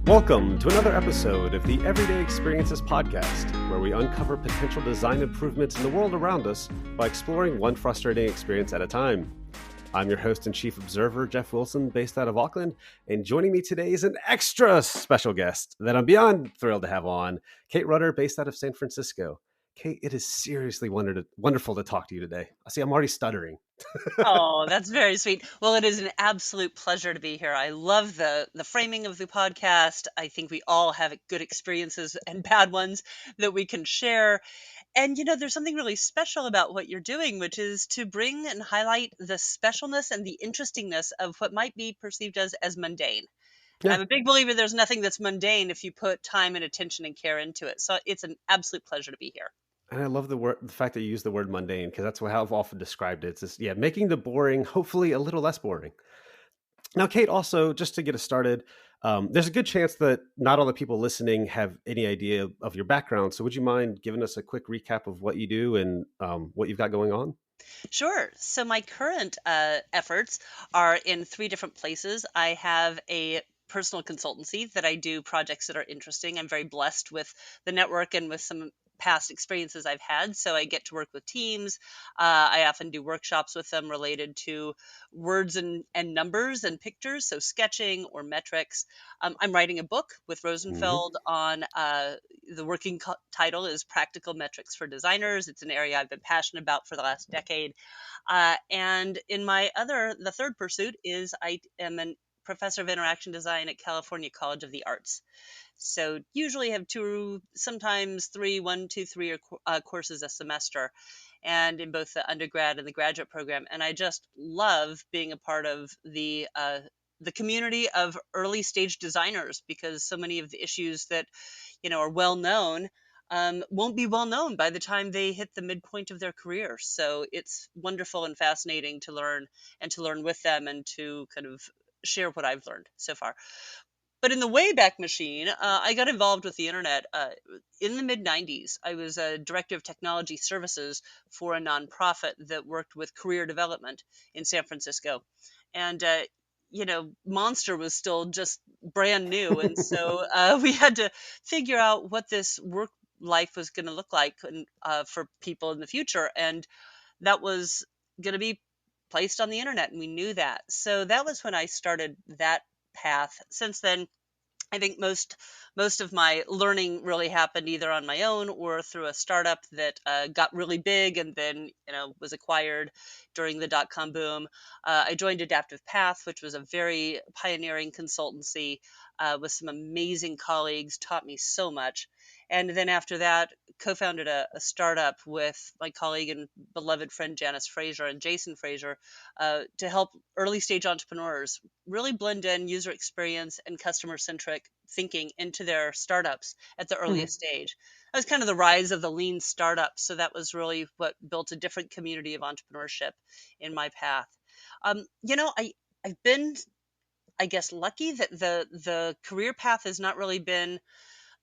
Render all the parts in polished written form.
Welcome to another episode of the Everyday Experiences podcast, where we uncover potential design improvements in the world around us by exploring one frustrating experience at a time. I'm your host and chief observer, Geoff Wilson, based out of Auckland, and joining me today is an extra special guest that I'm beyond thrilled to have on, Kate Rutter, based out of San Francisco. Kate, it is seriously wonderful to talk to you today. I see I'm already stuttering. Oh, that's very sweet. Well, it is an absolute pleasure to be here. I love the framing of the podcast. I think we all have good experiences and bad ones that we can share. And there's something really special about what you're doing, which is to bring and highlight the specialness and the interestingness of what might be perceived as mundane. And Yeah. I'm a big believer there's nothing that's mundane if you put time and attention and care into it. So it's an absolute pleasure to be here. And I love the fact that you use the word mundane, because that's how I've often described it. It's just, making the boring, hopefully a little less boring. Now, Kate, also, just to get us started, there's a good chance that not all the people listening have any idea of your background. So would you mind giving us a quick recap of what you do and what you've got going on? Sure. So my current efforts are in three different places. I have a personal consultancy that I do projects that are interesting. I'm very blessed with the network and with some past experiences I've had. So I get to work with teams. I often do workshops with them related to words and numbers and pictures, so sketching or metrics. I'm writing a book with Mhm. Rosenfeld on the working title is Practical Metrics for Designers. It's an area I've been passionate about for the last decade. And in the third pursuit is I am a professor of interaction design at California College of the Arts. So usually have two, sometimes three, one, two, three courses a semester, and in both the undergrad and the graduate program. And I just love being a part of the community of early stage designers, because so many of the issues that are well known won't be well known by the time they hit the midpoint of their career. So it's wonderful and fascinating to learn with them and to kind of share what I've learned so far. But in the Wayback Machine, I got involved with the internet in the mid 90s. I was a director of technology services for a nonprofit that worked with career development in San Francisco. And, Monster was still just brand new. And so we had to figure out what this work life was going to look like for people in the future. And that was going to be placed on the internet. And we knew that. So that was when I started that path. Since then, I think most of my learning really happened either on my own or through a startup that got really big and then was acquired during the dot-com boom. I joined Adaptive Path, which was a very pioneering consultancy with some amazing colleagues, taught me so much. And then after that, co-founded a startup with my colleague and beloved friend Janice Fraser and Jason Fraser to help early stage entrepreneurs really blend in user experience and customer centric thinking into their startups at the Mhm. earliest stage. That was kind of the rise of the lean startup. So that was really what built a different community of entrepreneurship in my path. I've been, I guess, lucky that the career path has not really been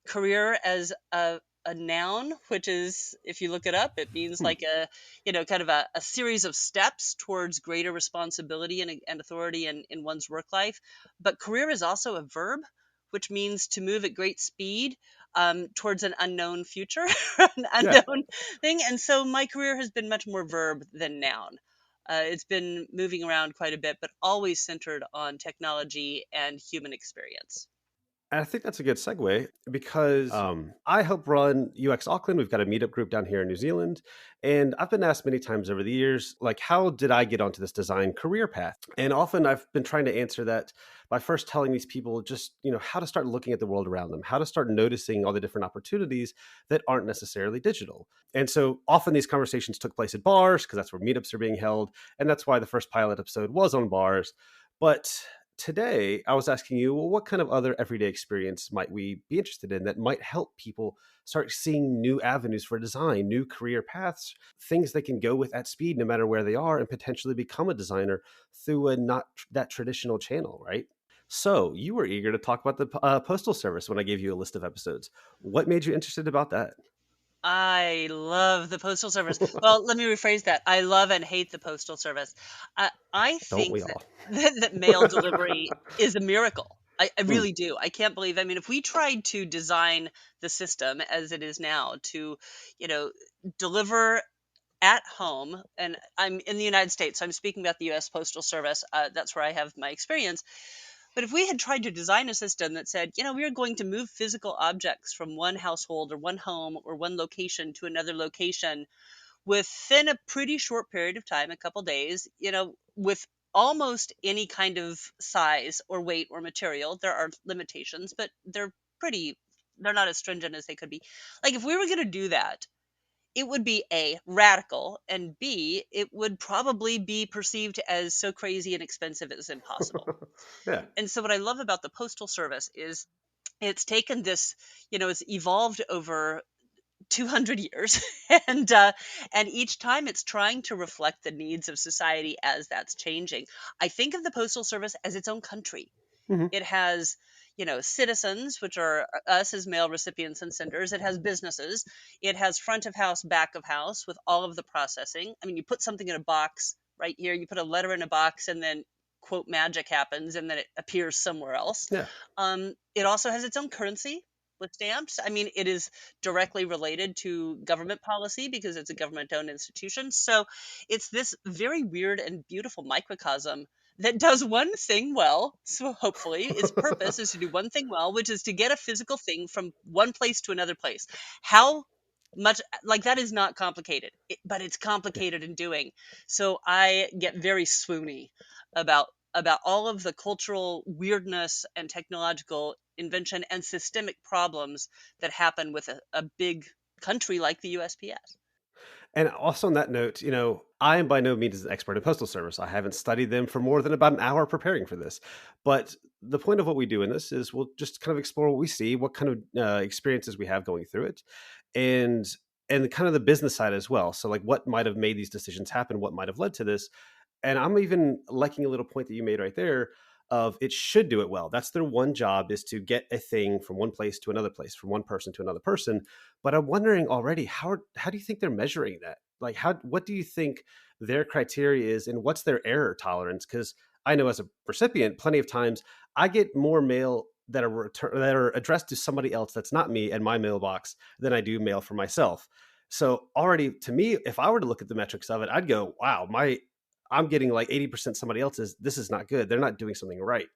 career as a noun, which is, if you look it up, it means Hmm. like kind of a series of steps towards greater responsibility and authority in one's work life. But career is also a verb, which means to move at great speed towards an unknown future, an Yeah. unknown thing. And so my career has been much more verb than noun. It's been moving around quite a bit, but always centered on technology and human experience. And I think that's a good segue because I help run UX Auckland. We've got a meetup group down here in New Zealand. And I've been asked many times over the years, like, how did I get onto this design career path? And often I've been trying to answer that by first telling these people just, how to start looking at the world around them, how to start noticing all the different opportunities that aren't necessarily digital. And so often these conversations took place at bars because that's where meetups are being held. And that's why the first pilot episode was on bars. But today, I was asking you, well, what kind of other everyday experience might we be interested in that might help people start seeing new avenues for design, new career paths, things they can go with at speed no matter where they are, and potentially become a designer through a not that traditional channel, right? So you were eager to talk about the Postal Service when I gave you a list of episodes. What made you interested about that? I love the Postal Service. Well, let me rephrase that. I love and hate the Postal Service. I Don't think we that, all? that mail delivery is a miracle. I Hmm. really do. I can't believe, I mean, if we tried to design the system as it is now to, you know, deliver at home, and I'm in the United States, so I'm speaking about the US Postal Service. That's where I have my experience. But if we had tried to design a system that said, we are going to move physical objects from one household or one home or one location to another location within a pretty short period of time, a couple days, with almost any kind of size or weight or material. There are limitations, but they're not as stringent as they could be. Like if we were going to do that, it would be A, radical, and B, it would probably be perceived as so crazy and expensive it's impossible. Yeah. And so what I love about the Postal Service is it's taken this, it's evolved over 200 years and each time it's trying to reflect the needs of society as that's changing. I think of the Postal Service as its own country. Hmm. It has, citizens, which are us as mail recipients and senders. It has businesses. It has front of house, back of house with all of the processing. I mean, you put something in a box right here, you put a letter in a box, and then quote magic happens, and then it appears somewhere else. Yeah. It also has its own currency with stamps. I mean, it is directly related to government policy because it's a government owned institution. So it's this very weird and beautiful microcosm that does one thing well. So hopefully its purpose is to do one thing well, which is to get a physical thing from one place to another place. How much like that is not complicated, but it's complicated in doing. So I get very swoony about all of the cultural weirdness and technological invention and systemic problems that happen with a big country like the USPS. And also on that note, I am by no means an expert in postal service. I haven't studied them for more than about an hour preparing for this. But the point of what we do in this is we'll just kind of explore what we see, what kind of experiences we have going through it, and kind of the business side as well. So like what might have made these decisions happen, what might have led to this. And I'm even liking a little point that you made right there of it should do it well. That's their one job, is to get a thing from one place to another place, from one person to another person. But I'm wondering already, how do you think they're measuring that? Like what do you think their criteria is, and what's their error tolerance? Because I know as a recipient, plenty of times I get more mail that are addressed to somebody else that's not me in my mailbox than I do mail for myself. So already to me, if I were to look at the metrics of it, I'd go, wow, my I'm getting like 80% somebody else's. This is not good. They're not doing something right.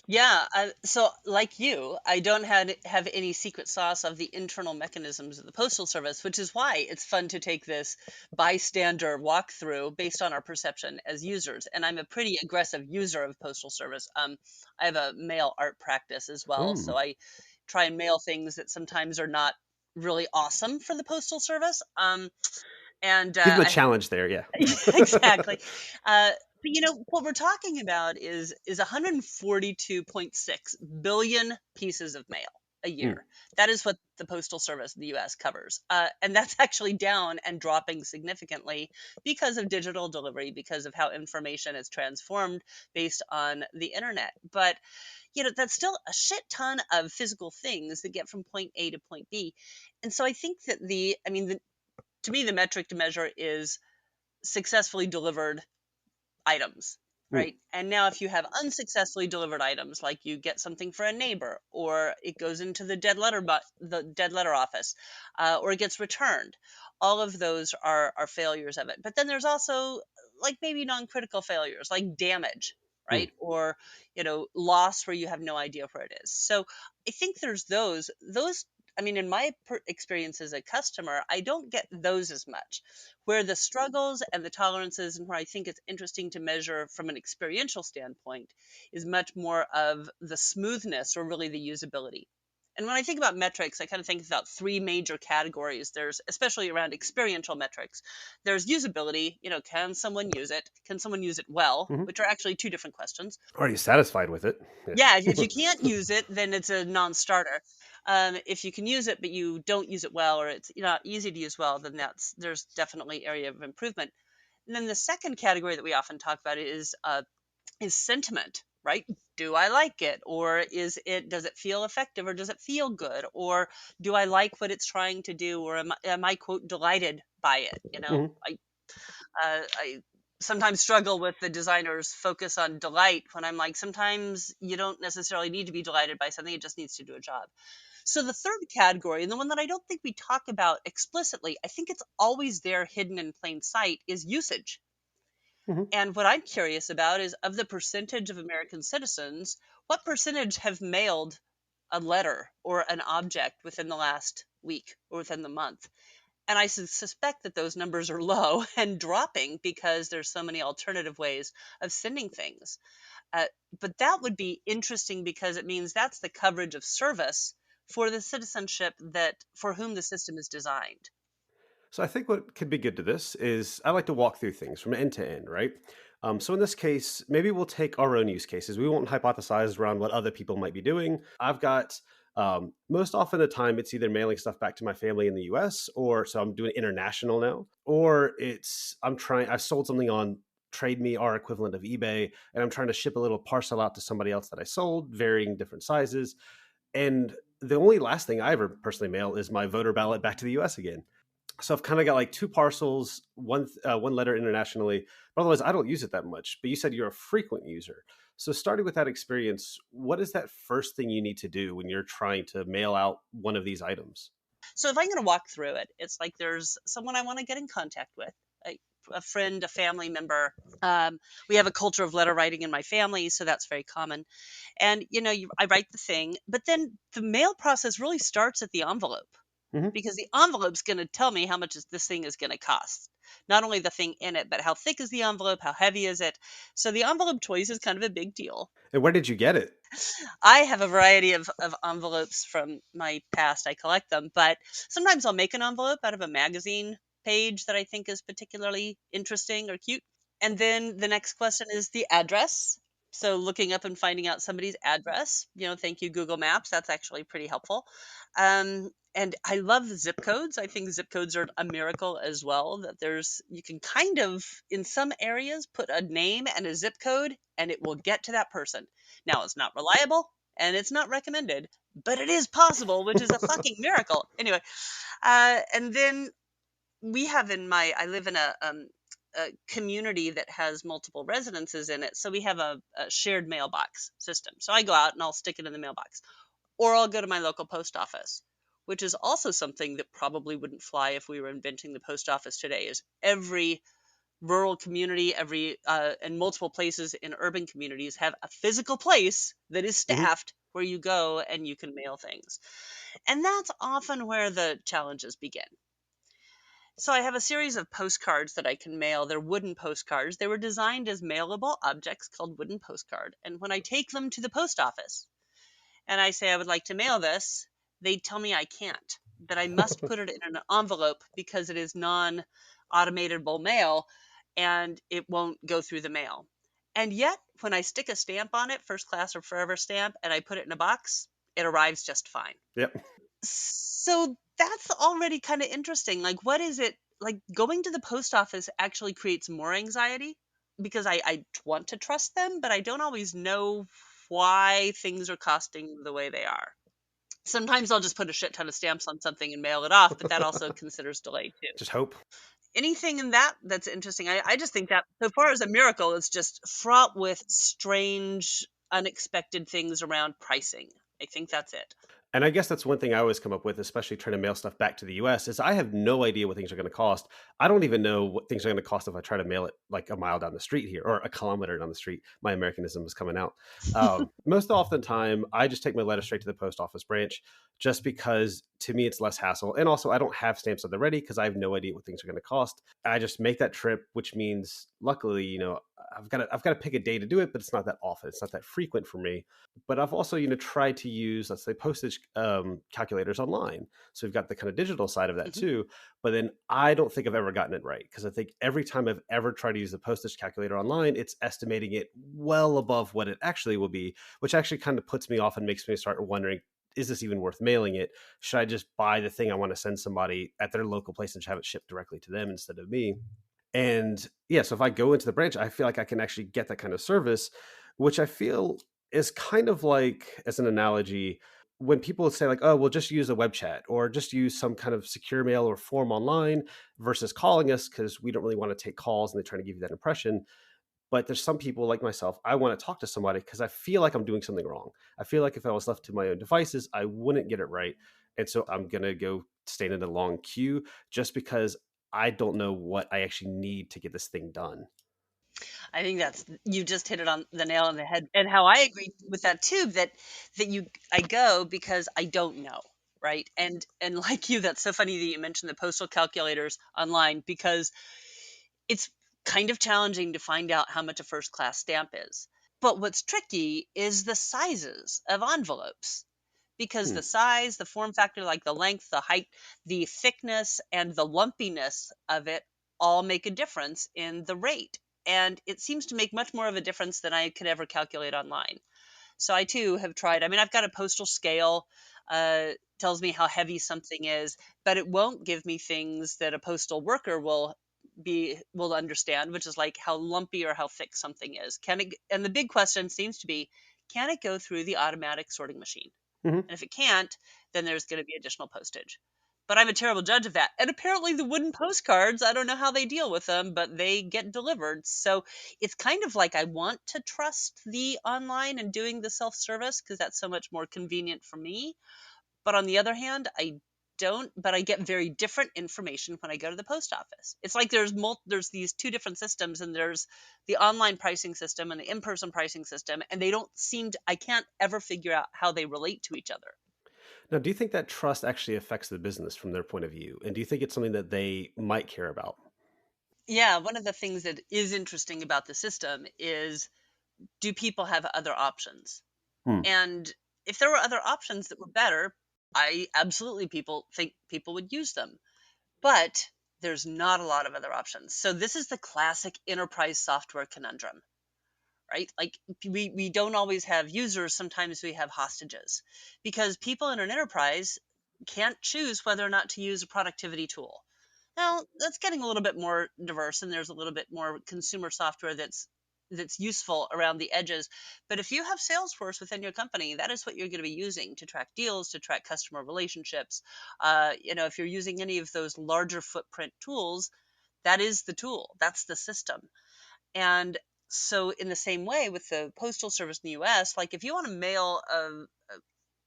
Yeah, so like you, I don't have any secret sauce of the internal mechanisms of the Postal Service, which is why it's fun to take this bystander walkthrough based on our perception as users. And I'm a pretty aggressive user of Postal Service. I have a mail art practice as well, Hmm. so I try and mail things that sometimes are not really awesome for the Postal Service. And Give them a I challenge there. Yeah. exactly. But what we're talking about is 142.6 billion pieces of mail a year. Hmm. That is what the Postal Service in the U.S. covers, and that's actually down and dropping significantly because of digital delivery, because of how information is transformed based on the internet. But that's still a shit ton of physical things that get from point A to point B, and so I think that to me, the metric to measure is successfully delivered items, Hmm. right? And now if you have unsuccessfully delivered items, like you get something for a neighbor, or it goes into the dead letter office, or it gets returned, all of those are failures of it. But then there's also like maybe non-critical failures, like damage, Hmm. right? Or loss where you have no idea where it is. So I think there's those. I mean, in my experience as a customer, I don't get those as much. Where the struggles and the tolerances, and where I think it's interesting to measure from an experiential standpoint, is much more of the smoothness or really the usability. And when I think about metrics, I kind of think about three major categories. There's, especially around experiential metrics, there's usability. Can someone use it? Can someone use it well? Hmm. Which are actually two different questions. Are you satisfied with it? Yeah, if Yeah. you can't use it, then it's a non-starter. If you can use it, but you don't use it well, or it's not easy to use well, then there's definitely area of improvement. And then the second category that we often talk about is sentiment, right? Do I like it, or does it feel effective, or does it feel good, or do I like what it's trying to do, or am I quote delighted by it? Hmm. I sometimes struggle with the designer's focus on delight when I'm like, sometimes you don't necessarily need to be delighted by something, it just needs to do a job. So the third category, and the one that I don't think we talk about explicitly, I think it's always there hidden in plain sight, is usage. Mhm. And what I'm curious about is, of the percentage of American citizens, what percentage have mailed a letter or an object within the last week or within the month? And I suspect that those numbers are low and dropping because there's so many alternative ways of sending things. Uh, but that would be interesting because it means that's the coverage of service for the citizenship that for whom the system is designed. So I think what could be good to this is I like to walk through things from end to end, right? So in this case, maybe we'll take our own use cases. We won't hypothesize around what other people might be doing. I've got most often the time it's either mailing stuff back to my family in the US, or so I'm doing international now, or it's I've sold something on Trade Me, our equivalent of eBay, and I'm trying to ship a little parcel out to somebody else that I sold, varying different sizes. And the only last thing I ever personally mail is my voter ballot back to the US again. So I've kind of got like two parcels, one letter internationally, but otherwise I don't use it that much. But you said you're a frequent user. So starting with that experience, what is that first thing you need to do when you're trying to mail out one of these items? So if I'm going to walk through it, it's like there's someone I want to get in contact with, a friend, a family member. Um, we have a culture of letter writing in my family, so that's very common. And I write the thing, but then the mail process really starts at the envelope, Hmm. because the envelope's going to tell me how much this thing is going to cost. Not only the thing in it, but how thick is the envelope, how heavy is it. So the envelope choice is kind of a big deal. And where did you get it? I have a variety of envelopes from my past. I collect them, but sometimes I'll make an envelope out of a magazine page that I think is particularly interesting or cute. And then the next question is the address. So looking up and finding out somebody's address, thank you, Google Maps. That's actually pretty helpful. And I love the zip codes. I think zip codes are a miracle as well. That you can kind of, in some areas, put a name and a zip code and it will get to that person. Now, it's not reliable and it's not recommended, but it is possible, which is a fucking miracle. Anyway, and then I live in a community that has multiple residences in it. So we have a shared mailbox system. So I go out and I'll stick it in the mailbox, or I'll go to my local post office, which is also something that probably wouldn't fly if we were inventing the post office today. Is every rural community, and multiple places in urban communities have a physical place that is Hmm. staffed where you go and you can mail things. And that's often where the challenges begin. So I have a series of postcards that I can mail. They're wooden postcards. They were designed as mailable objects called wooden postcard. And when I take them to the post office and I say I would like to mail this, they tell me I can't, that I must put it in an envelope because it is non-automatable mail and it won't go through the mail. And yet, when I stick a stamp on it, first class or forever stamp, and I put it in a box, it arrives just fine. Yep. So that's already kind of interesting. Like, what is it like? Going to the post office actually creates more anxiety because I want to trust them, but I don't always know why things are costing the way they are. Sometimes I'll just put a shit ton of stamps on something and mail it off, but that also considers delay too. Just hope. Anything in that's interesting? I just think that so far as a miracle, it's just fraught with strange, unexpected things around pricing. I think that's it. And I guess that's one thing I always come up with, especially trying to mail stuff back to the US, is I have no idea what things are going to cost. I don't even know what things are going to cost if I try to mail it like a mile down the street here or a kilometer down the street. My Americanism is coming out. Most often time, I just take my letter straight to the post office branch just because to me it's less hassle. And also, I don't have stamps at the ready because I have no idea what things are going to cost. I just make that trip, which means luckily, I've got to pick a day to do it, but it's not that often. It's not that frequent for me. But I've also, tried to use, let's say, postage calculators online. So we've got the kind of digital side of that Mhm. too. But then I don't think I've ever gotten it right because I think every time I've ever tried to use the postage calculator online, it's estimating it well above what it actually will be, which actually kind of puts me off and makes me start wondering, is this even worth mailing it? Should I just buy the thing I want to send somebody at their local place and have it shipped directly to them instead of me? And yeah, so if I go into the branch, I feel like I can actually get that kind of service, which I feel is kind of like, as an analogy, when people say like, oh, well, just use a web chat or just use some kind of secure mail or form online versus calling us because we don't really want to take calls and they're trying to give you that impression. But there's some people like myself, I want to talk to somebody because I feel like I'm doing something wrong. I feel like if I was left to my own devices, I wouldn't get it right. And so I'm going to go stand in a long queue just because I don't know what I actually need to get this thing done. I think that's you just hit it on the nail on the head, and how I agree with that too. That I go because I don't know, right? And like you, that's so funny that you mentioned the postal calculators online because it's kind of challenging to find out how much a first class stamp is. But what's tricky is the sizes of envelopes because Hmm. the size, the form factor, like the length, the height, the thickness, and the lumpiness of it all make a difference in the rate. And it seems to make much more of a difference than I could ever calculate online. So I too have tried. I mean, I've got a postal scale, tells me how heavy something is, but it won't give me things that a postal worker will understand, which is like how lumpy or how thick something is. Can it? And the big question seems to be, can it go through the automatic sorting machine? Hmm. And if it can't, then there's going to be additional postage. But I'm a terrible judge of that. And apparently, the wooden postcards, I don't know how they deal with them, but they get delivered. So it's kind of like I want to trust the online and doing the self service because that's so much more convenient for me. But on the other hand, I don't, but I get very different information when I go to the post office. It's like there's these two different systems, and there's the online pricing system and the in-person pricing system, and they don't seem to, I can't ever figure out how they relate to each other. Now, do you think that trust actually affects the business from their point of view? And do you think it's something that they might care about? Yeah, one of the things that is interesting about the system is, do people have other options? Hmm. And if there were other options that were better, I absolutely people think people would use them. But there's not a lot of other options. So this is the classic enterprise software conundrum, right? Like we don't always have users, sometimes we have hostages because people in an enterprise can't choose whether or not to use a productivity tool. Now, that's getting a little bit more diverse and there's a little bit more consumer software that's useful around the edges. But if you have Salesforce within your company, that is what you're going to be using to track deals, to track customer relationships. If you're using any of those larger footprint tools, that is the tool. That's the system. And so, in the same way with the Postal Service in the US, like if you want to mail a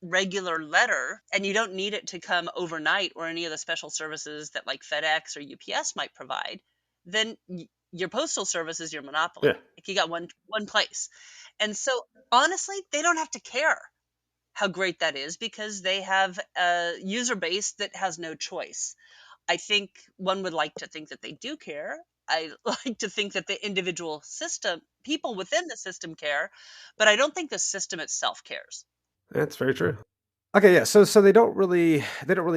regular letter and you don't need it to come overnight or any of the special services that like FedEx or UPS might provide, then your postal service is your Yeah. monopoly. Like you got one place. And so honestly, they don't have to care how great that is because they have a user base that has no choice. I think one would like to think that they do care. I like to think that the individual system, people within the system care, but I don't think the system itself cares. That's very true. Okay, yeah. So they don't really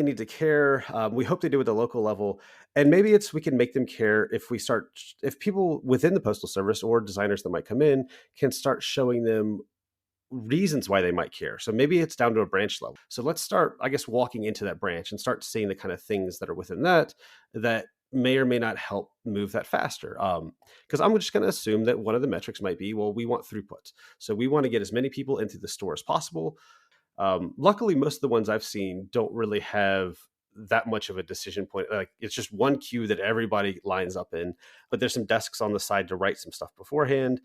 need to care. We hope they do at the local level, and maybe it's we can make them care if we start if people within the postal service or designers that might come in can start showing them reasons why they might care. So maybe it's down to a branch level. So let's start, I guess, walking into that branch and start seeing the kind of things that are within that may or may not help move that faster. Because I'm just going to assume that one of the metrics might be, well, we want throughput. So we want to get as many people into the store as possible. Luckily, most of the ones I've seen don't really have that much of a decision point. Like it's just one queue that everybody lines up in, but there's some desks on the side to write some stuff beforehand.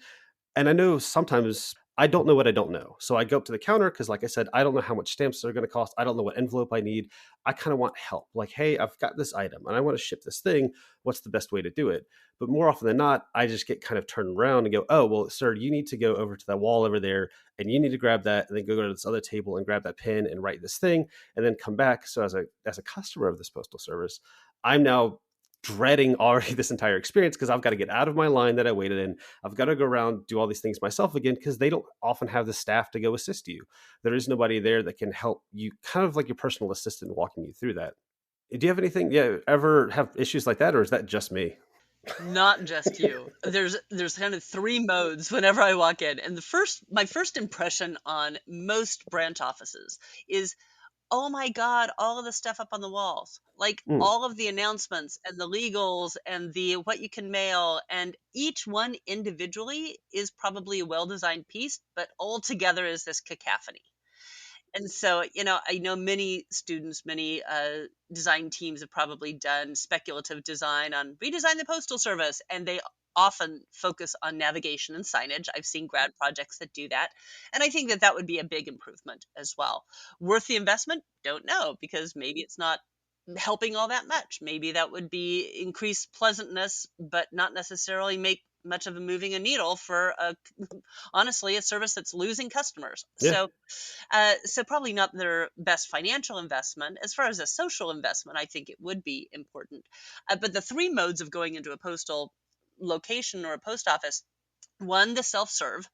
And I know sometimes I don't know what I don't know. So I go up to the counter because, like I said, I don't know how much stamps are going to cost. I don't know what envelope I need. I kind of want help. Like, hey, I've got this item and I want to ship this thing. What's the best way to do it? But more often than not, I just get kind of turned around and go, oh, well, sir, you need to go over to that wall over there and you need to grab that and then go to this other table and grab that pen and write this thing and then come back. So as a customer of this postal service, I'm now dreading already this entire experience because I've got to get out of my line that I waited in. I've got to go around, do all these things myself again because they don't often have the staff to go assist you. There is nobody there that can help you, kind of like your personal assistant walking you through that. Do you have anything, yeah, ever have issues like that, or is that just me? Not just you. There's kind of three modes whenever I walk in. And my first impression on most branch offices is, oh my God, all of the stuff up on the walls. Like Mm. all of the announcements and the legals and the what you can mail, and each one individually is probably a well-designed piece, but all together is this cacophony. And so, I know many students, many design teams have probably done speculative design on redesign the postal service, and they often focus on navigation and signage. I've seen grad projects that do that, and I think that that would be a big improvement as well. Worth the investment? Don't know, because maybe it's not helping all that much. Maybe that would be increased pleasantness, but not necessarily make much of a moving a needle for honestly a service that's losing customers. Yeah. So probably not their best financial investment. As far as a social investment, I think it would be important. But the three modes of going into a postal location or a post office: one, the self-serve.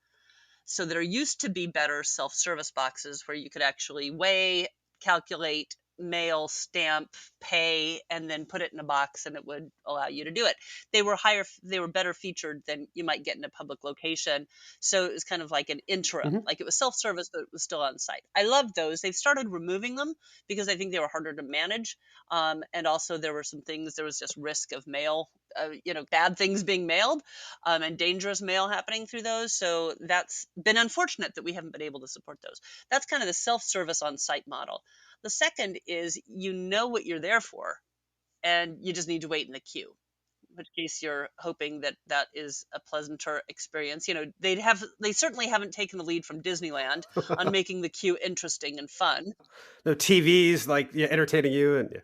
So there used to be better self-service boxes where you could actually weigh, calculate, mail, stamp, pay, and then put it in a box, and it would allow you to do it. They were better featured than you might get in a public location. So it was kind of like an interim, Hmm. like it was self-service, but it was still on site. I loved those. They've started removing them because I think they were harder to manage. And also there were some things, there was just risk of mail, bad things being mailed, and dangerous mail happening through those. So that's been unfortunate that we haven't been able to support those. That's kind of the self-service on-site model. The second is, what you're there for, and you just need to wait in the queue. In which case you're hoping that that is a pleasanter experience. They certainly haven't taken the lead from Disneyland on making the queue interesting and fun, No TVs like, yeah, entertaining you, and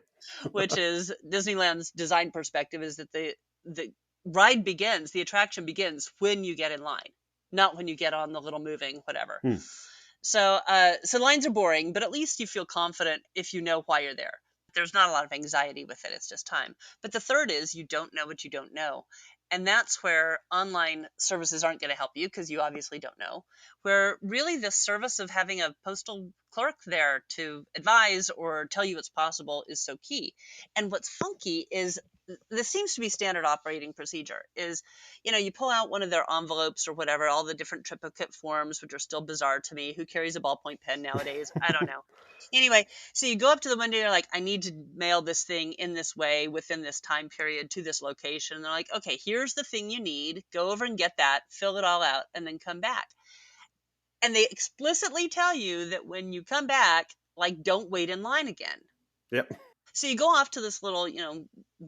which is Disneyland's design perspective is that the ride begins, the attraction begins when you get in line, not when you get on the little moving whatever. yeah. So lines are boring, but at least you feel confident if you know why you're there. There's not a lot of anxiety with it. It's just time. But the third is, you don't know what you don't know. And that's where online services aren't going to help you, because you obviously don't know. Where really the service of having a postal clerk there to advise or tell you what's possible is so key. And what's funky is, this seems to be standard operating procedure, is you pull out one of their envelopes or whatever, all the different triplicate forms, which are still bizarre to me. Who carries a ballpoint pen nowadays? I don't know. Anyway, so you go up to the window, you're like, I need to mail this thing in this way within this time period to this location. And they're like, okay, here's the thing you need. Go over and get that, fill it all out, and then come back. And they explicitly tell you that when you come back, like, don't wait in line again. Yep. So you go off to this little,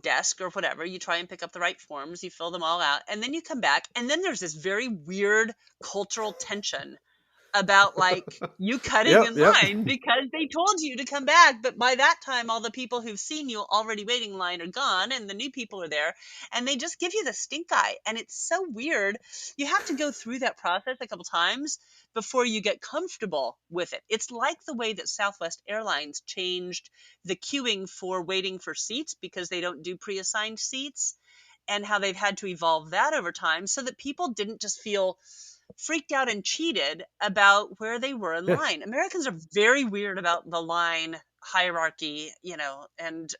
desk or whatever. You try and pick up the right forms. You fill them all out, and then you come back. And then there's this very weird cultural tension about, like, you cutting Yep. in Yep. line because they told you to come back, but by that time all the people who've seen you already waiting in line are gone, and the new people are there, and they just give you the stink eye, and it's so weird. You have to go through that process a couple times before you get comfortable with it. It's like the way that Southwest Airlines changed the queuing for waiting for seats because they don't do pre-assigned seats, and how they've had to evolve that over time so that people didn't just feel freaked out and cheated about where they were in Yeah. line. Americans are very weird about the line hierarchy, and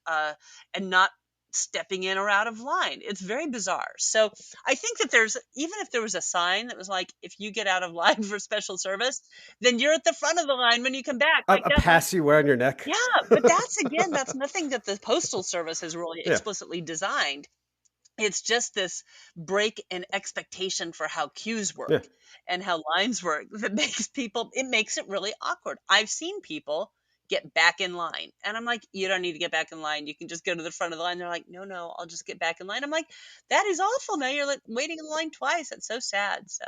not stepping in or out of line. It's very bizarre. So I think that even if there was a sign that was like, if you get out of line for special service, then you're at the front of the line when you come back. Like A that might, pass you wear on your neck. yeah, but that's nothing that the Postal Service has really Yeah. explicitly designed. It's just this break in expectation for how queues Yeah. work and how lines work that makes it really awkward. I've seen people get back in line, and I'm like, you don't need to get back in line. You can just go to the front of the line. They're like, no, I'll just get back in line. I'm like, that is awful. Now you're like waiting in line twice. It's so sad. So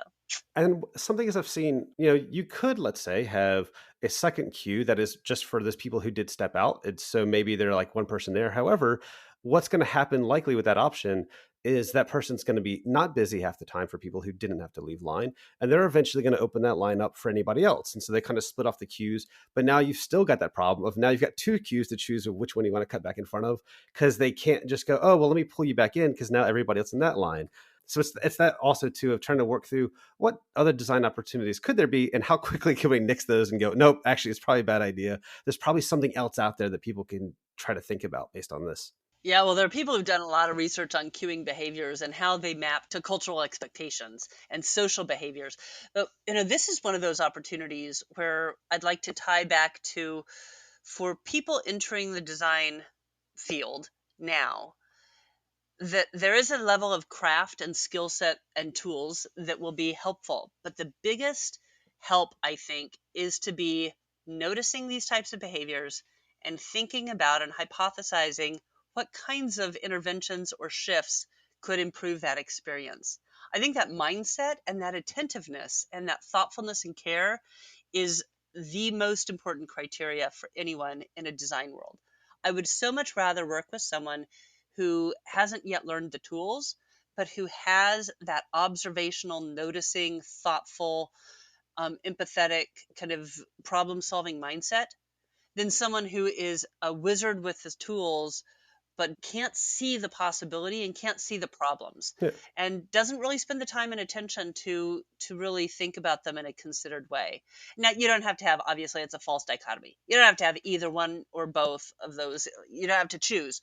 And something as I've seen, you could, let's say, have a second queue that is just for those people who did step out. And so maybe they're like one person there. However, what's going to happen likely with that option is that person's going to be not busy half the time for people who didn't have to leave line. And they're eventually going to open that line up for anybody else. And so they kind of split off the queues. But now you've still got that problem of now you've got two queues to choose which one you want to cut back in front of, because they can't just go, oh, well, let me pull you back in because now everybody else in that line. So it's that also too of trying to work through what other design opportunities could there be and how quickly can we nix those and go, nope, actually it's probably a bad idea. There's probably something else out there that people can try to think about based on this. yeah, well, there are people who've done a lot of research on queuing behaviors and how they map to cultural expectations and social behaviors. But, this is one of those opportunities where I'd like to tie back to, for people entering the design field now, that there is a level of craft and skill set and tools that will be helpful. But the biggest help, I think, is to be noticing these types of behaviors and thinking about and hypothesizing what kinds of interventions or shifts could improve that experience. I think that mindset and that attentiveness and that thoughtfulness and care is the most important criteria for anyone in a design world. I would so much rather work with someone who hasn't yet learned the tools, but who has that observational, noticing, thoughtful, empathetic kind of problem solving mindset than someone who is a wizard with the tools but can't see the possibility and can't see the problems Yeah. and doesn't really spend the time and attention to really think about them in a considered way. Now, you don't have to have, obviously it's a false dichotomy, you don't have to have either one or both of those, you don't have to choose.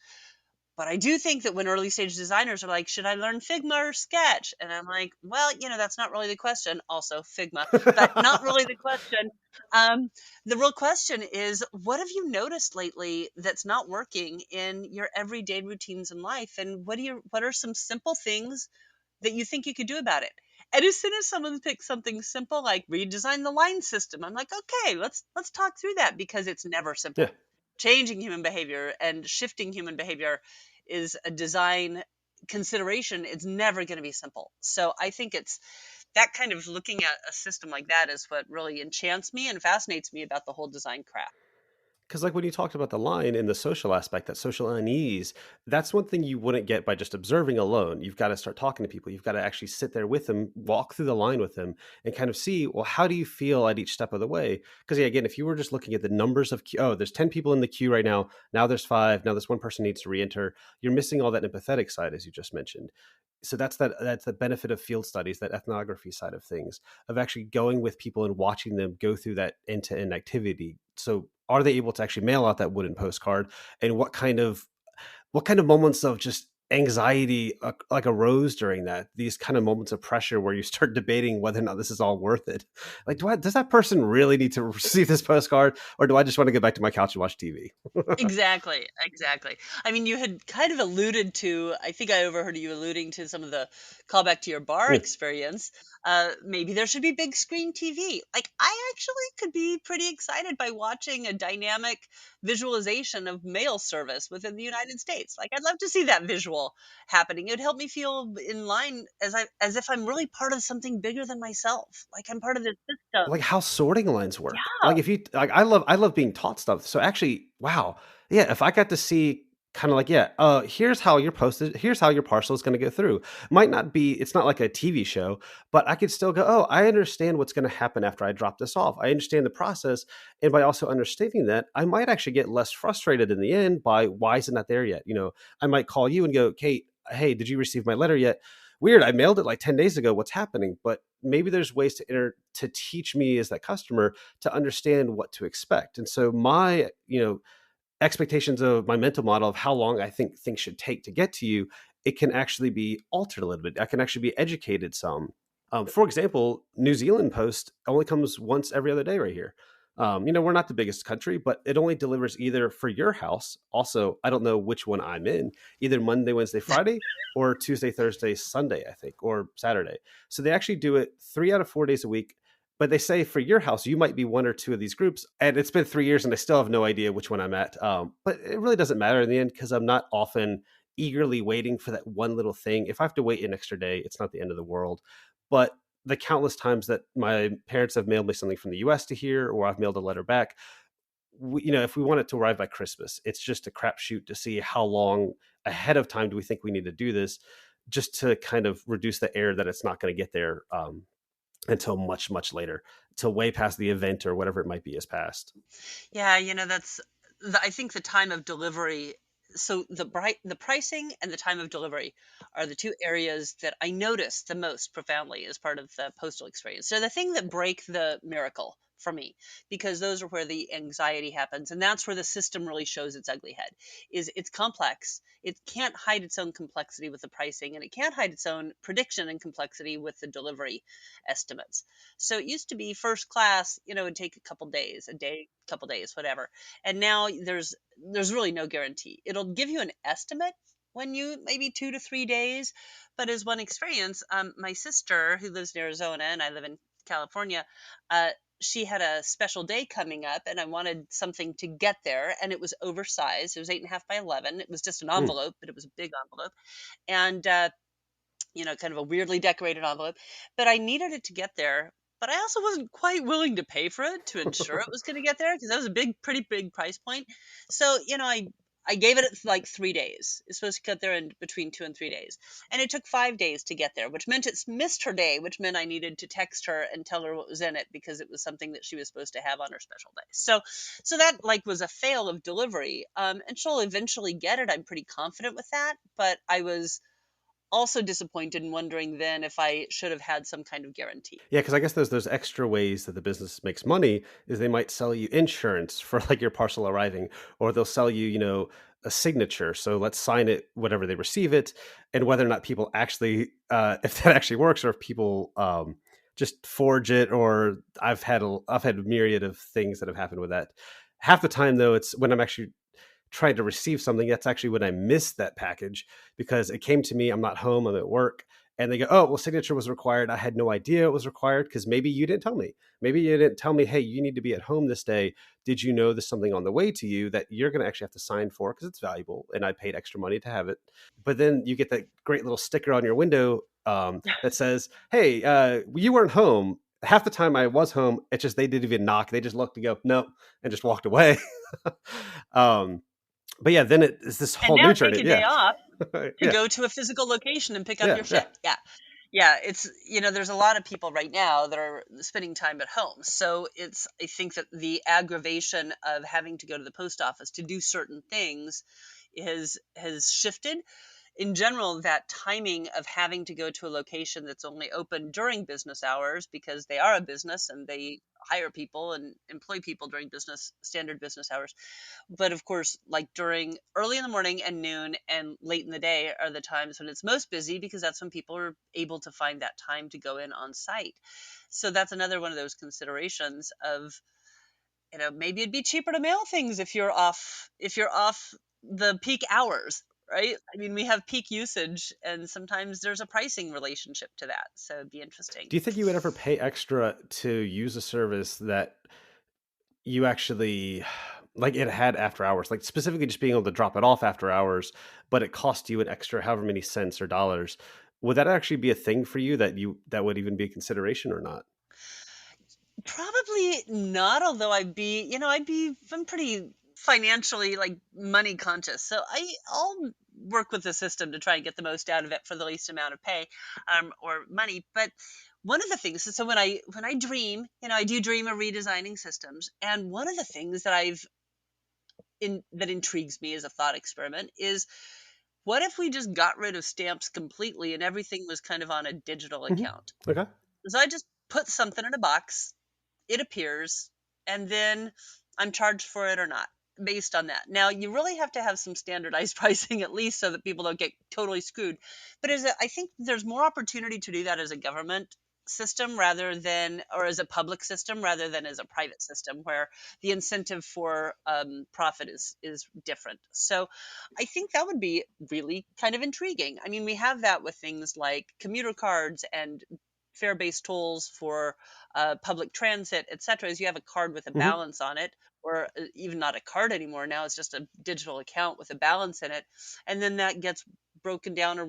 But I do think that when early stage designers are like, should I learn Figma or Sketch? And I'm like, well, that's not really the question. Also, Figma, but not really the question. Um, the real question is, what have you noticed lately that's not working in your everyday routines in life? And what are some simple things that you think you could do about it? And as soon as someone picks something simple like redesign the line system, I'm like, okay, let's talk through that, because it's never Yeah. simple. Changing human behavior and shifting human behavior is a design consideration. It's never going to be simple. So I think it's that kind of looking at a system like that is what really enchants me and fascinates me about the whole design craft. Because, like, when you talked about the line and the social aspect, that social unease, that's one thing you wouldn't get by just observing alone. You've got to start talking to people. You've got to actually sit there with them, walk through the line with them, and kind of see, well, how do you feel at each step of the way? Because, yeah, again, if you were just looking at the numbers of queue, oh, there's 10 people in the queue right now. Now there's 5. Now this one person needs to re-enter. You're missing all that empathetic side, as you just mentioned. So that's the benefit of field studies, that ethnography side of things, of actually going with people and watching them go through that end-to-end activity. So are they able to actually mail out that wooden postcard, and what kind of moments of just anxiety like arose during that, these kind of moments of pressure where you start debating whether or not this is all worth it? Like, does that person really need to receive this postcard, or do I just want to get back to my couch and watch TV? Exactly, exactly. I mean, you had kind of alluded to, I think I overheard you alluding to some of the callback to your bar Hmm. experience. Maybe there should be big screen TV. Like, I actually could be pretty excited by watching a dynamic visualization of mail service within the United States. Like, I'd love to see that visual happening. It would help me feel in line as if I'm really part of something bigger than myself. Like I'm part of this Like system. how sorting lines work. Yeah. Like, if you like, I love being taught stuff. So actually, wow. Yeah, if I got to see kind of like, yeah, here's how your parcel is going to go through. Might not be, it's not like a TV show, but I could still go, oh, I understand what's going to happen after I drop this off. I understand the process. And by also understanding that, I might actually get less frustrated in the end by why isn't that there yet? I might call you and go, Kate, hey, did you receive my letter yet? Weird, I mailed it like 10 days ago. What's happening? But maybe there's ways to teach me as that customer to understand what to expect. And so my, expectations of my mental model of how long I think things should take to get to you, it can actually be altered a little bit. I can actually be educated some. For example, New Zealand Post only comes once every other day right here. We're not the biggest country, but it only delivers either for your house. Also, I don't know which one I'm in, either Monday, Wednesday, Friday, or Tuesday, Thursday, Sunday, I think, or Saturday. So they actually do it 3 out of 4 days a week. But they say for your house, you might be one or two of these groups. And it's been 3 years and I still have no idea which one I'm at. But it really doesn't matter in the end, because I'm not often eagerly waiting for that one little thing. If I have to wait an extra day, it's not the end of the world. But the countless times that my parents have mailed me something from the US to here, or I've mailed a letter back, if we want it to arrive by Christmas, it's just a crapshoot to see how long ahead of time do we think we need to do this, just to kind of reduce the error that it's not going to get there until much, much later, till way past the event or whatever it might be has passed. Yeah, I think the time of delivery. So the pricing and the time of delivery are the two areas that I notice the most profoundly as part of the postal experience. So the thing that break the miracle for me, because those are where the anxiety happens, and that's where the system really shows its ugly head. Is it's complex. It can't hide its own complexity with the pricing, and it can't hide its own prediction and complexity with the delivery estimates. So it used to be first class, it'd take a couple days, a day, couple days, whatever. And now there's really no guarantee. It'll give you an estimate when you maybe 2 to 3 days. But as one experience, my sister who lives in Arizona and I live in California, uh, she had a special day coming up, and I wanted something to get there, and it was oversized. It was 8.5 by 11. It was just an Mm. envelope, but it was a big envelope, and kind of a weirdly decorated envelope. But I needed it to get there. But I also wasn't quite willing to pay for it to ensure it was going to get there, because that was a pretty big price point. So, I gave it like 3 days. It's supposed to get there in between 2 and 3 days. And it took 5 days to get there, which meant it's missed her day, which meant I needed to text her and tell her what was in it, because it was something that she was supposed to have on her special day. So that like was a fail of delivery. And she'll eventually get it. I'm pretty confident with that. But I was also disappointed and wondering then if I should have had some kind of guarantee. Yeah, because I guess there's those extra ways that the business makes money is they might sell you insurance for like your parcel arriving, or they'll sell you, a signature. So let's sign it whenever they receive it, and whether or not people actually, if that actually works, or if people just forge it. Or I've had a myriad of things that have happened with that. Half the time, though, it's when I'm actually trying to receive something, that's actually when I missed that package because it came to me. I'm not home, I'm at work. And they go, oh, well, signature was required. I had no idea it was required because maybe you didn't tell me. Maybe you didn't tell me, hey, you need to be at home this day. Did you know there's something on the way to you that you're going to actually have to sign for because it's valuable and I paid extra money to have it? But then you get that great little sticker on your window that says, hey, you weren't home. Half the time I was home. It's just they didn't even knock. They just looked and go, no, and just walked away. But yeah, then it's this And whole now new take journey. a day Yeah. off to Yeah. go to a physical location and pick up Yeah. your Yeah. shit. Yeah. Yeah, it's there's a lot of people right now that are spending time at home. So I think that the aggravation of having to go to the post office to do certain things has shifted. In general, that timing of having to go to a location that's only open during business hours, because they are a business and they hire people and employ people during standard business hours. But of course, like during early in the morning and noon and late in the day are the times when it's most busy, because that's when people are able to find that time to go in on site. So that's another one of those considerations of, maybe it'd be cheaper to mail things if you're off the peak hours, right? I mean, we have peak usage, and sometimes there's a pricing relationship to that. So it'd be interesting. Do you think you would ever pay extra to use a service that you actually like it had after hours, like specifically just being able to drop it off after hours, but it cost you an extra however many cents or dollars? Would that actually be a thing for you that would even be a consideration or not? Probably not, although I'm pretty financially like money conscious. So I'll work with the system to try and get the most out of it for the least amount of pay, or money. But one of the things, so when I dream, I do dream of redesigning systems. And one of the things that intrigues me as a thought experiment is, what if we just got rid of stamps completely and everything was kind of on a digital Hmm. account? Okay. So I just put something in a box, it appears, and then I'm charged for it or not based on that. Now, you really have to have some standardized pricing, at least, so that people don't get totally screwed. But I think there's more opportunity to do that as a government system or as a public system rather than as a private system, where the incentive for profit is different. So I think that would be really kind of intriguing. I mean, we have that with things like commuter cards and fare-based tolls for public transit, etc. Is you have a card with a Hmm. balance on it, or even not a card anymore. Now it's just a digital account with a balance in it, and then that gets broken down or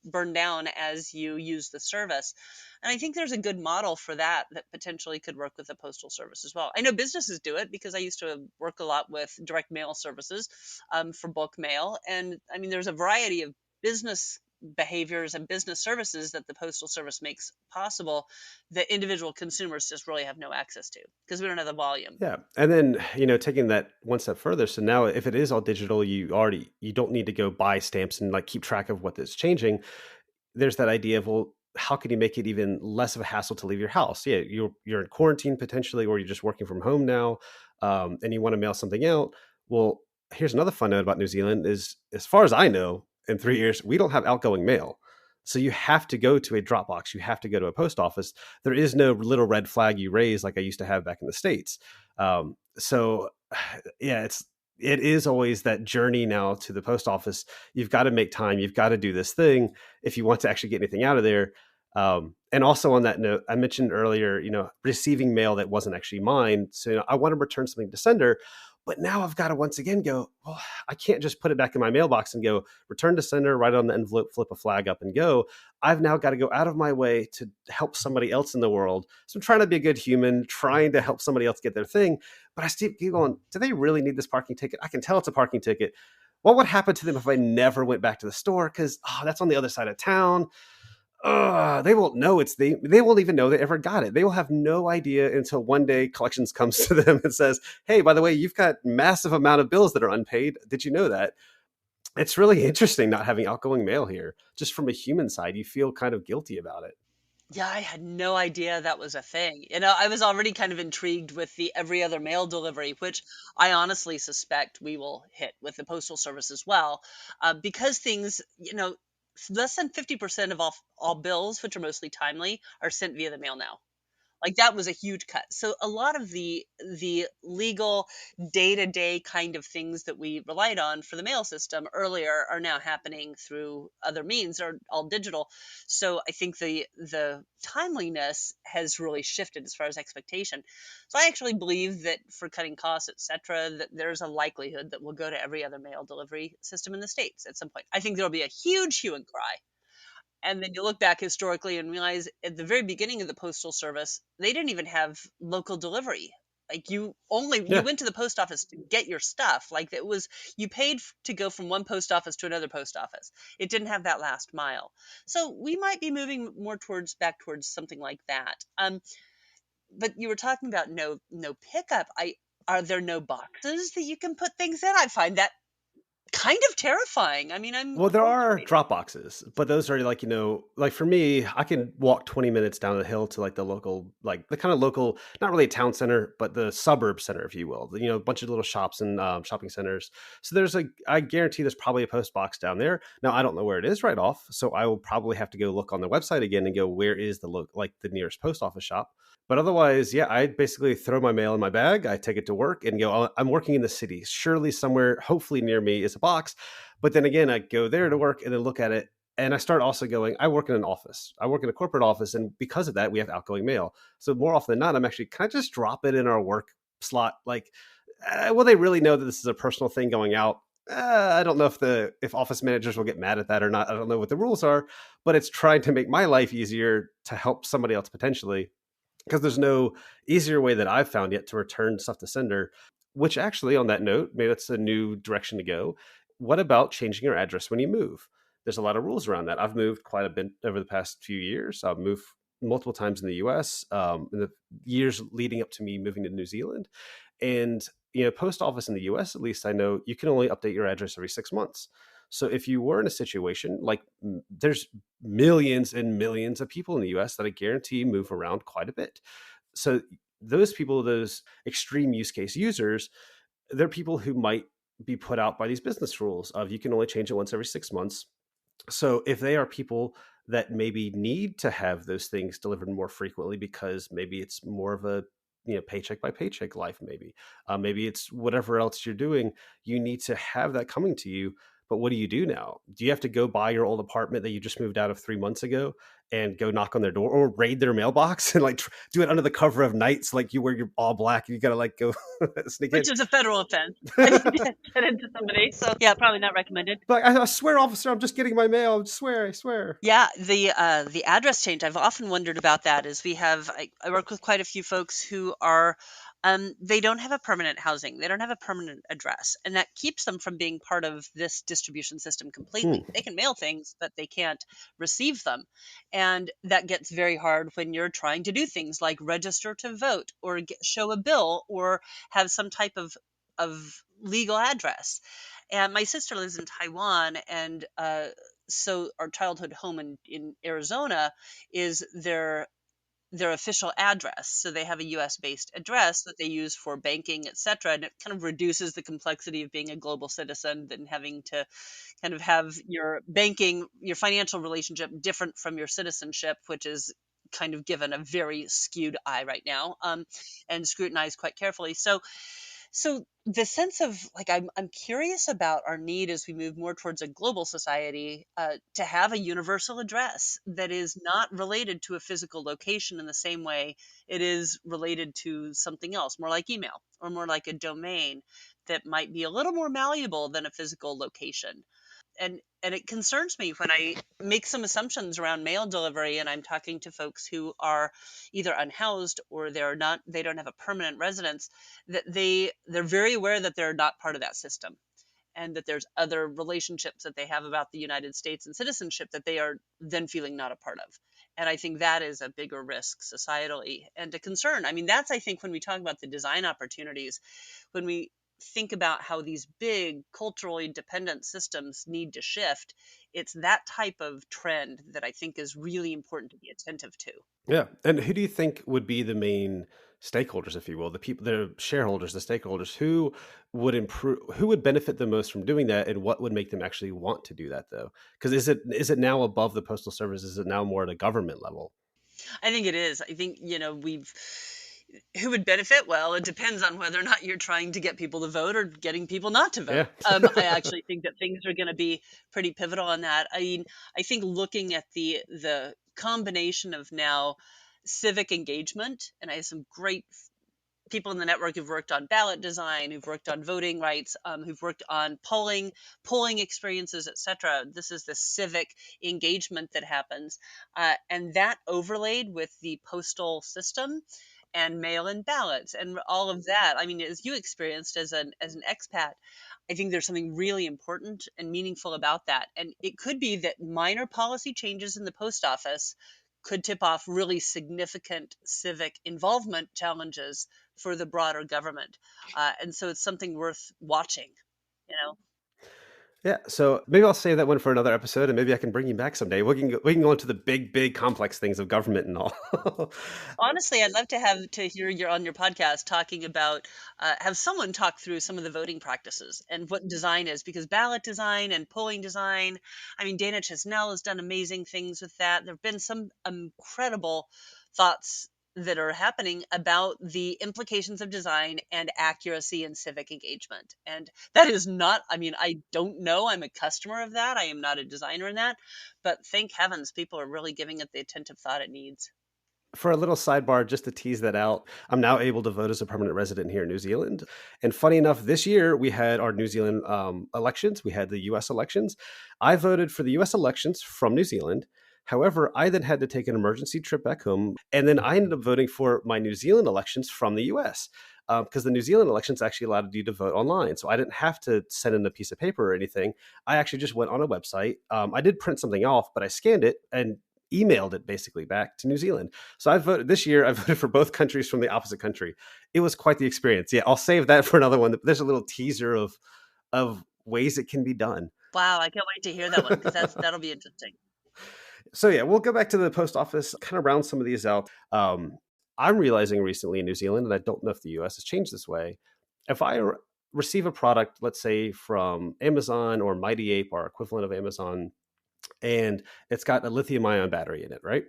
burned down as you use the service. And I think there's a good model for that potentially could work with the postal service as well. I know businesses do it because I used to work a lot with direct mail services, for bulk mail, and I mean there's a variety of business behaviors and business services that the postal service makes possible that individual consumers just really have no access to because we don't have the volume. Yeah. And then, taking that one step further. So now if it is all digital, you don't need to go buy stamps and like keep track of what is changing. There's that idea of, well, how can you make it even less of a hassle to leave your house? Yeah, you're in quarantine potentially, or you're just working from home now, and you want to mail something out. Well, here's another fun note about New Zealand: is as far as I know, in 3 years we don't have outgoing mail, so you have to go to a drop box. You have to go to a post office. There is no little red flag you raise like I used to have back in the States. So yeah, it is always that journey now to the post office. You've got to make time. You've got to do this thing if you want to actually get anything out of there. And also on that note, I mentioned earlier, receiving mail that wasn't actually mine. So I want to return something to sender, but now I've got to once again go, well, I can't just put it back in my mailbox and go return to sender, write on the envelope, flip a flag up and go. I've now got to go out of my way to help somebody else in the world. So I'm trying to be a good human, trying to help somebody else get their thing. But I still keep going, do they really need this parking ticket? I can tell it's a parking ticket. What would happen to them if I never went back to the store? Because that's on the other side of town. They won't know they won't even know they ever got it. They will have no idea until one day collections comes to them and says, hey, by the way, you've got massive amount of bills that are unpaid. Did you know that? It's really interesting not having outgoing mail here. Just from a human side, you feel kind of guilty about it. Yeah, I had no idea that was a thing. I was already kind of intrigued with the every other mail delivery, which I honestly suspect we will hit with the Postal Service as well, because things, less than 50% of all bills, which are mostly timely, are sent via the mail now. Like that was a huge cut. So a lot of the legal day-to-day kind of things that we relied on for the mail system earlier are now happening through other means or all digital. So I think the timeliness has really shifted as far as expectation. So I actually believe that for cutting costs, et cetera, that there's a likelihood that we'll go to every other mail delivery system in the States at some point. I think there'll be a huge hue and cry, and then you look back historically and realize at the very beginning of the Postal Service, they didn't even have local delivery. Like you Yeah. went to the post office to get your stuff. Like it was, you paid to go from one post office to another post office. It didn't have that last mile. So we might be moving more back towards something like that. But you were talking about no pickup. Are there no boxes that you can put things in? I find that kind of terrifying. I mean, I'm Well, there are horrified. drop boxes, but those are like, like for me, I can walk 20 minutes down the hill to like the local, like the kind of local, not really a town center, but the suburb center, if you will. A bunch of little shops and shopping centers. So I guarantee there's probably a post box down there. Now, I don't know where it is right off. So I will probably have to go look on the website again and go, where is like the nearest post office shop? But otherwise, yeah, I basically throw my mail in my bag. I take it to work and go, I'm working in the city. Surely somewhere, hopefully near me, is a box. But then again, I go there to work and then look at it. And I start also going, I work in an office. I work in a corporate office. And because of that, we have outgoing mail. So more often than not, I'm actually kind of just drop it in our work slot. Like, will they really know that this is a personal thing going out? I don't know if office managers will get mad at that or not. I don't know what the rules are, but it's trying to make my life easier to help somebody else potentially, because there's no easier way that I've found yet to return stuff to sender. Which actually, on that note, maybe that's a new direction to go. What about changing your address when you move? There's a lot of rules around that. I've moved quite a bit over the past few years. I've moved multiple times in the US, in the years leading up to me moving to New Zealand. And, post office in the US, at least I know you can only update your address every 6 months. So if you were in a situation like there's millions and millions of people in the US that I guarantee move around quite a bit. So those people, those extreme use case users, they're people who might be put out by these business rules of you can only change it once every 6 months. So if they are people that maybe need to have those things delivered more frequently because maybe it's more of a paycheck by paycheck life, maybe it's whatever else you're doing, you need to have that coming to you. But what do you do now? Do you have to go buy your old apartment that you just moved out of 3 months ago and go knock on their door or raid their mailbox and like do it under the cover of night? So like you wear your all black and you gotta like go sneak in. Which is a federal offense. I mean, to get into somebody. So yeah, probably not recommended. Like, I swear, officer, I'm just getting my mail. I swear. Yeah, the address change. I've often wondered about that. Is I work with quite a few folks who are they don't have a permanent housing. They don't have a permanent address, and that keeps them from being part of this distribution system completely. Hmm. They can mail things, but they can't receive them, and that gets very hard when you're trying to do things like register to vote or show a bill or have some type of legal address. And my sister lives in Taiwan, and so our childhood home in Arizona is their official address. So they have a US based address that they use for banking, etc. And it kind of reduces the complexity of being a global citizen than having to kind of have your banking, your financial relationship different from your citizenship, which is kind of given a very skewed eye right now, and scrutinized quite carefully. So So the sense of like I'm curious about our need as we move more towards a global society, to have a universal address that is not related to a physical location in the same way it is related to something else, more like email or more like a domain that might be a little more malleable than a physical location. And it concerns me when I make some assumptions around mail delivery and I'm talking to folks who are either unhoused or they don't have a permanent residence, that they're very aware that they're not part of that system, and that there's other relationships that they have about the United States and citizenship that they are then feeling not a part of. And I think that is a bigger risk societally and a concern. I mean, that's, I think, when we talk about the design opportunities, when we think about how these big culturally dependent systems need to shift, it's that type of trend that I think is really important to be attentive to. Yeah. And who do you think would be the main stakeholders, if you will, the people, the shareholders, the stakeholders, who would improve, who would benefit the most from doing that, and what would make them actually want to do that though? Because is it now above the Postal Service? Is it now more at a government level? I think it is. I think, we've who would benefit? Well, it depends on whether or not you're trying to get people to vote or getting people not to Yeah. vote. I actually think that things are going to be pretty pivotal on that. I mean, I think looking at the combination of now civic engagement, and I have some great people in the network who've worked on ballot design, who've worked on voting rights, who've worked on polling experiences, etc. This is the civic engagement that happens, and that overlaid with the postal system and mail-in ballots and all of that. I mean, as you experienced as an expat, I think there's something really important and meaningful about that. And it could be that minor policy changes in the post office could tip off really significant civic involvement challenges for the broader government. And so it's something worth watching, you know. Yeah, so maybe I'll save that one for another episode, and maybe I can bring you back someday. We can go into the big, big, complex things of government and all. Honestly, I'd love to have to hear you on your podcast talking about have someone talk through some of the voting practices and what design is, because ballot design and polling design. I mean, Dana Chisnell has done amazing things with that. There have been some incredible thoughts that are happening about the implications of design and accuracy and civic engagement. And that is not, I mean, I don't know. I'm a customer of that. I am not a designer in that. But thank heavens people are really giving it the attentive thought it needs. For a little sidebar, just to tease that out, I'm now able to vote as a permanent resident here in New Zealand. And funny enough, this year we had our New Zealand elections. We had the US elections. I voted for the US elections from New Zealand. However, I then had to take an emergency trip back home. And then I ended up voting for my New Zealand elections from the US, because the New Zealand elections actually allowed you to vote online. So I didn't have to send in a piece of paper or anything. I actually just went on a website. I did print something off, but I scanned it and emailed it basically back to New Zealand. So I voted this year. I voted for both countries from the opposite country. It was quite the experience. Yeah, I'll save that for another one. There's a little teaser of ways it can be done. Wow, I can't wait to hear that one because that'll be interesting. So yeah, we'll go back to the post office, kind of round some of these out. I'm realizing recently in New Zealand, and I don't know if the US has changed this way. If I receive a product, let's say from Amazon or Mighty Ape, or equivalent of Amazon, and it's got a lithium ion battery in it, right?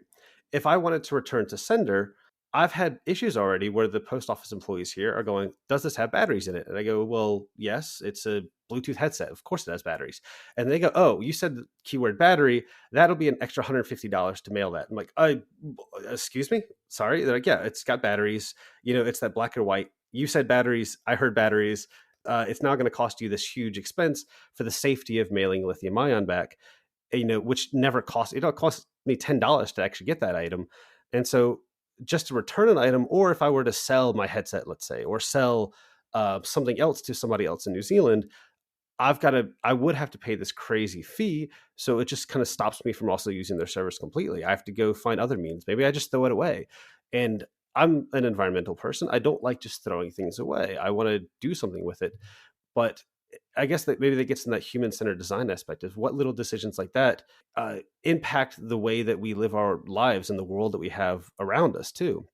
If I wanted to return to sender, I've had issues already where the post office employees here are going, does this have batteries in it? And I go, well, yes, it's a Bluetooth headset. Of course it has batteries. And they go, oh, you said the keyword battery. That'll be an extra $150 to mail that. I'm like, excuse me? Sorry. They're like, yeah, it's got batteries. It's that black and white. You said batteries. I heard batteries. It's now going to cost you this huge expense for the safety of mailing lithium ion back, which never costs, it cost me $10 to actually get that item. And so just to return an item, or if I were to sell my headset, let's say, or sell something else to somebody else in New Zealand, I would have to pay this crazy fee. So it just kind of stops me from also using their service completely. I have to go find other means. Maybe I just throw it away. And I'm an environmental person. I don't like just throwing things away. I want to do something with it. But I guess that maybe that gets in that human-centered design aspect of what little decisions like that impact the way that we live our lives and the world that we have around us too.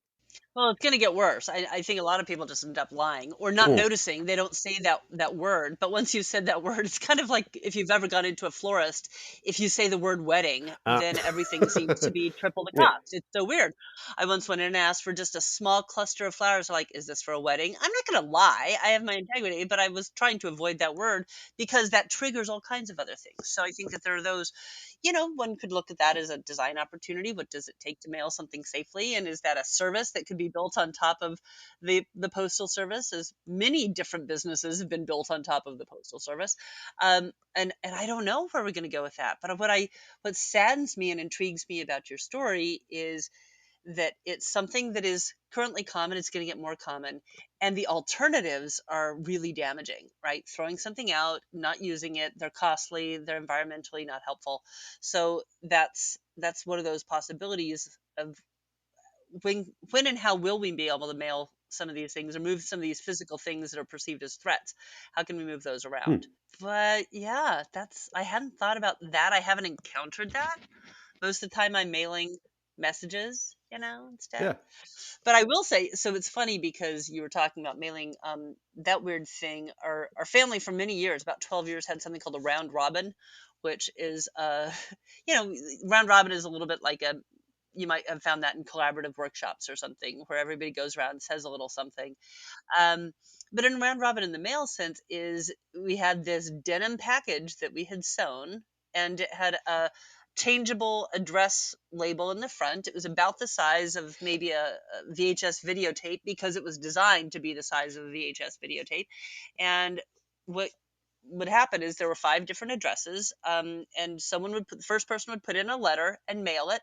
Well, it's going to get worse. I think a lot of people just end up lying or not Mm. noticing. They don't say that word. But once you said that word, it's kind of like if you've ever gone into a florist, if you say the word wedding, Uh, then everything seems to be triple the yeah. cost. It's so weird. I once went in and asked for just a small cluster of flowers. They're like, is this for a wedding? I'm not going to lie. I have my integrity, but I was trying to avoid that word because that triggers all kinds of other things. So I think that there are those, one could look at that as a design opportunity. What does it take to mail something safely? And is that a service that could be built on top of the Postal Service? As many different businesses have been built on top of the Postal Service. And I don't know where we're going to go with that. But what saddens me and intrigues me about your story is that it's something that is currently common, it's going to get more common, and the alternatives are really damaging, right? Throwing something out, not using it, they're costly, they're environmentally not helpful. So that's one of those possibilities of when and how will we be able to mail some of these things or move some of these physical things that are perceived as threats? How can we move those Hmm. around? But yeah, that's I hadn't thought about that. I haven't encountered that. Most of the time I'm mailing messages, instead. Yeah. But I will say, so it's funny because you were talking about mailing, that weird thing. Our family for many years, about 12 years, had something called a round robin, which is, round robin is a little bit like you might have found that in collaborative workshops or something where everybody goes around and says a little something. Um, but in round robin in the mail sense is we had this denim package that we had sewn, and it had a changeable address label in the front. It was about the size of maybe a VHS videotape because it was designed to be the size of a VHS videotape. And what would happen is there were five different addresses, and the first person would put in a letter and mail it,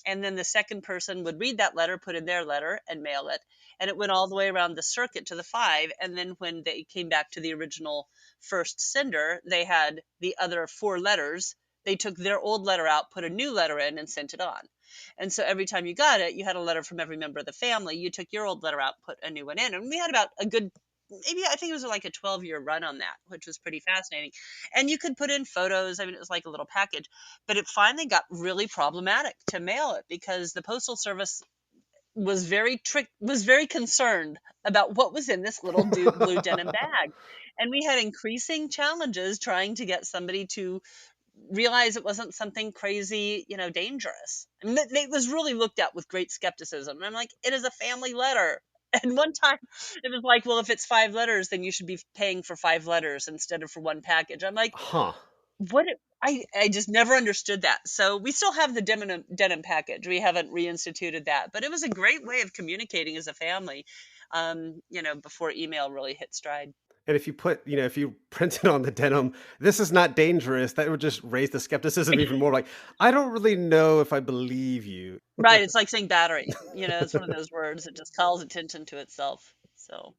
and then the second person would read that letter, put in their letter, and mail it. And it went all the way around the circuit to the five. And then when they came back to the original first sender, they had the other four letters. They took their old letter out, put a new letter in, and sent it on. And so every time you got it, you had a letter from every member of the family. You took your old letter out, put a new one in. And we had about a good, maybe I think it was like a 12-year run on that, which was pretty fascinating. And you could put in photos. I mean, it was like a little package, but it finally got really problematic to mail it because the Postal Service was very concerned about what was in this little blue denim bag. And we had increasing challenges trying to get somebody to realize it wasn't something crazy, dangerous. I mean, it was really looked at with great skepticism. And I'm like, it is a family letter. And one time it was like, well, if it's five letters, then you should be paying for five letters instead of for one package. I'm like, Huh. I just never understood that. So we still have the denim package. We haven't reinstituted that, but it was a great way of communicating as a family, before email really hit stride. And if you if you print it on the denim, this is not dangerous, that would just raise the skepticism even more. Like, I don't really know if I believe you. Right. It's like saying battery. It's one of those words that just calls attention to itself. So,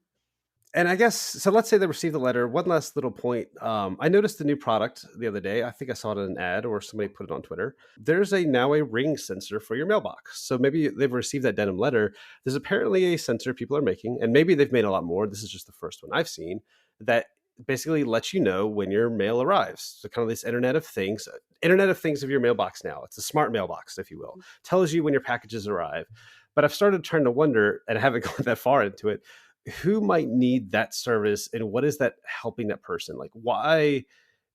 And I guess so. Let's say they received the letter. One last little point. I noticed the new product the other day. I think I saw it in an ad or somebody put it on Twitter. There's now a ring sensor for your mailbox. So maybe they've received that denim letter. There's apparently a sensor people are making, and maybe they've made a lot more. This is just the first one I've seen that basically lets you know when your mail arrives. So kind of this Internet of Things of your mailbox now. It's a smart mailbox, if you will. Tells you when your packages arrive. But I've started trying to wonder, and I haven't gone that far into it, who might need that service and what is that helping that person? Like, why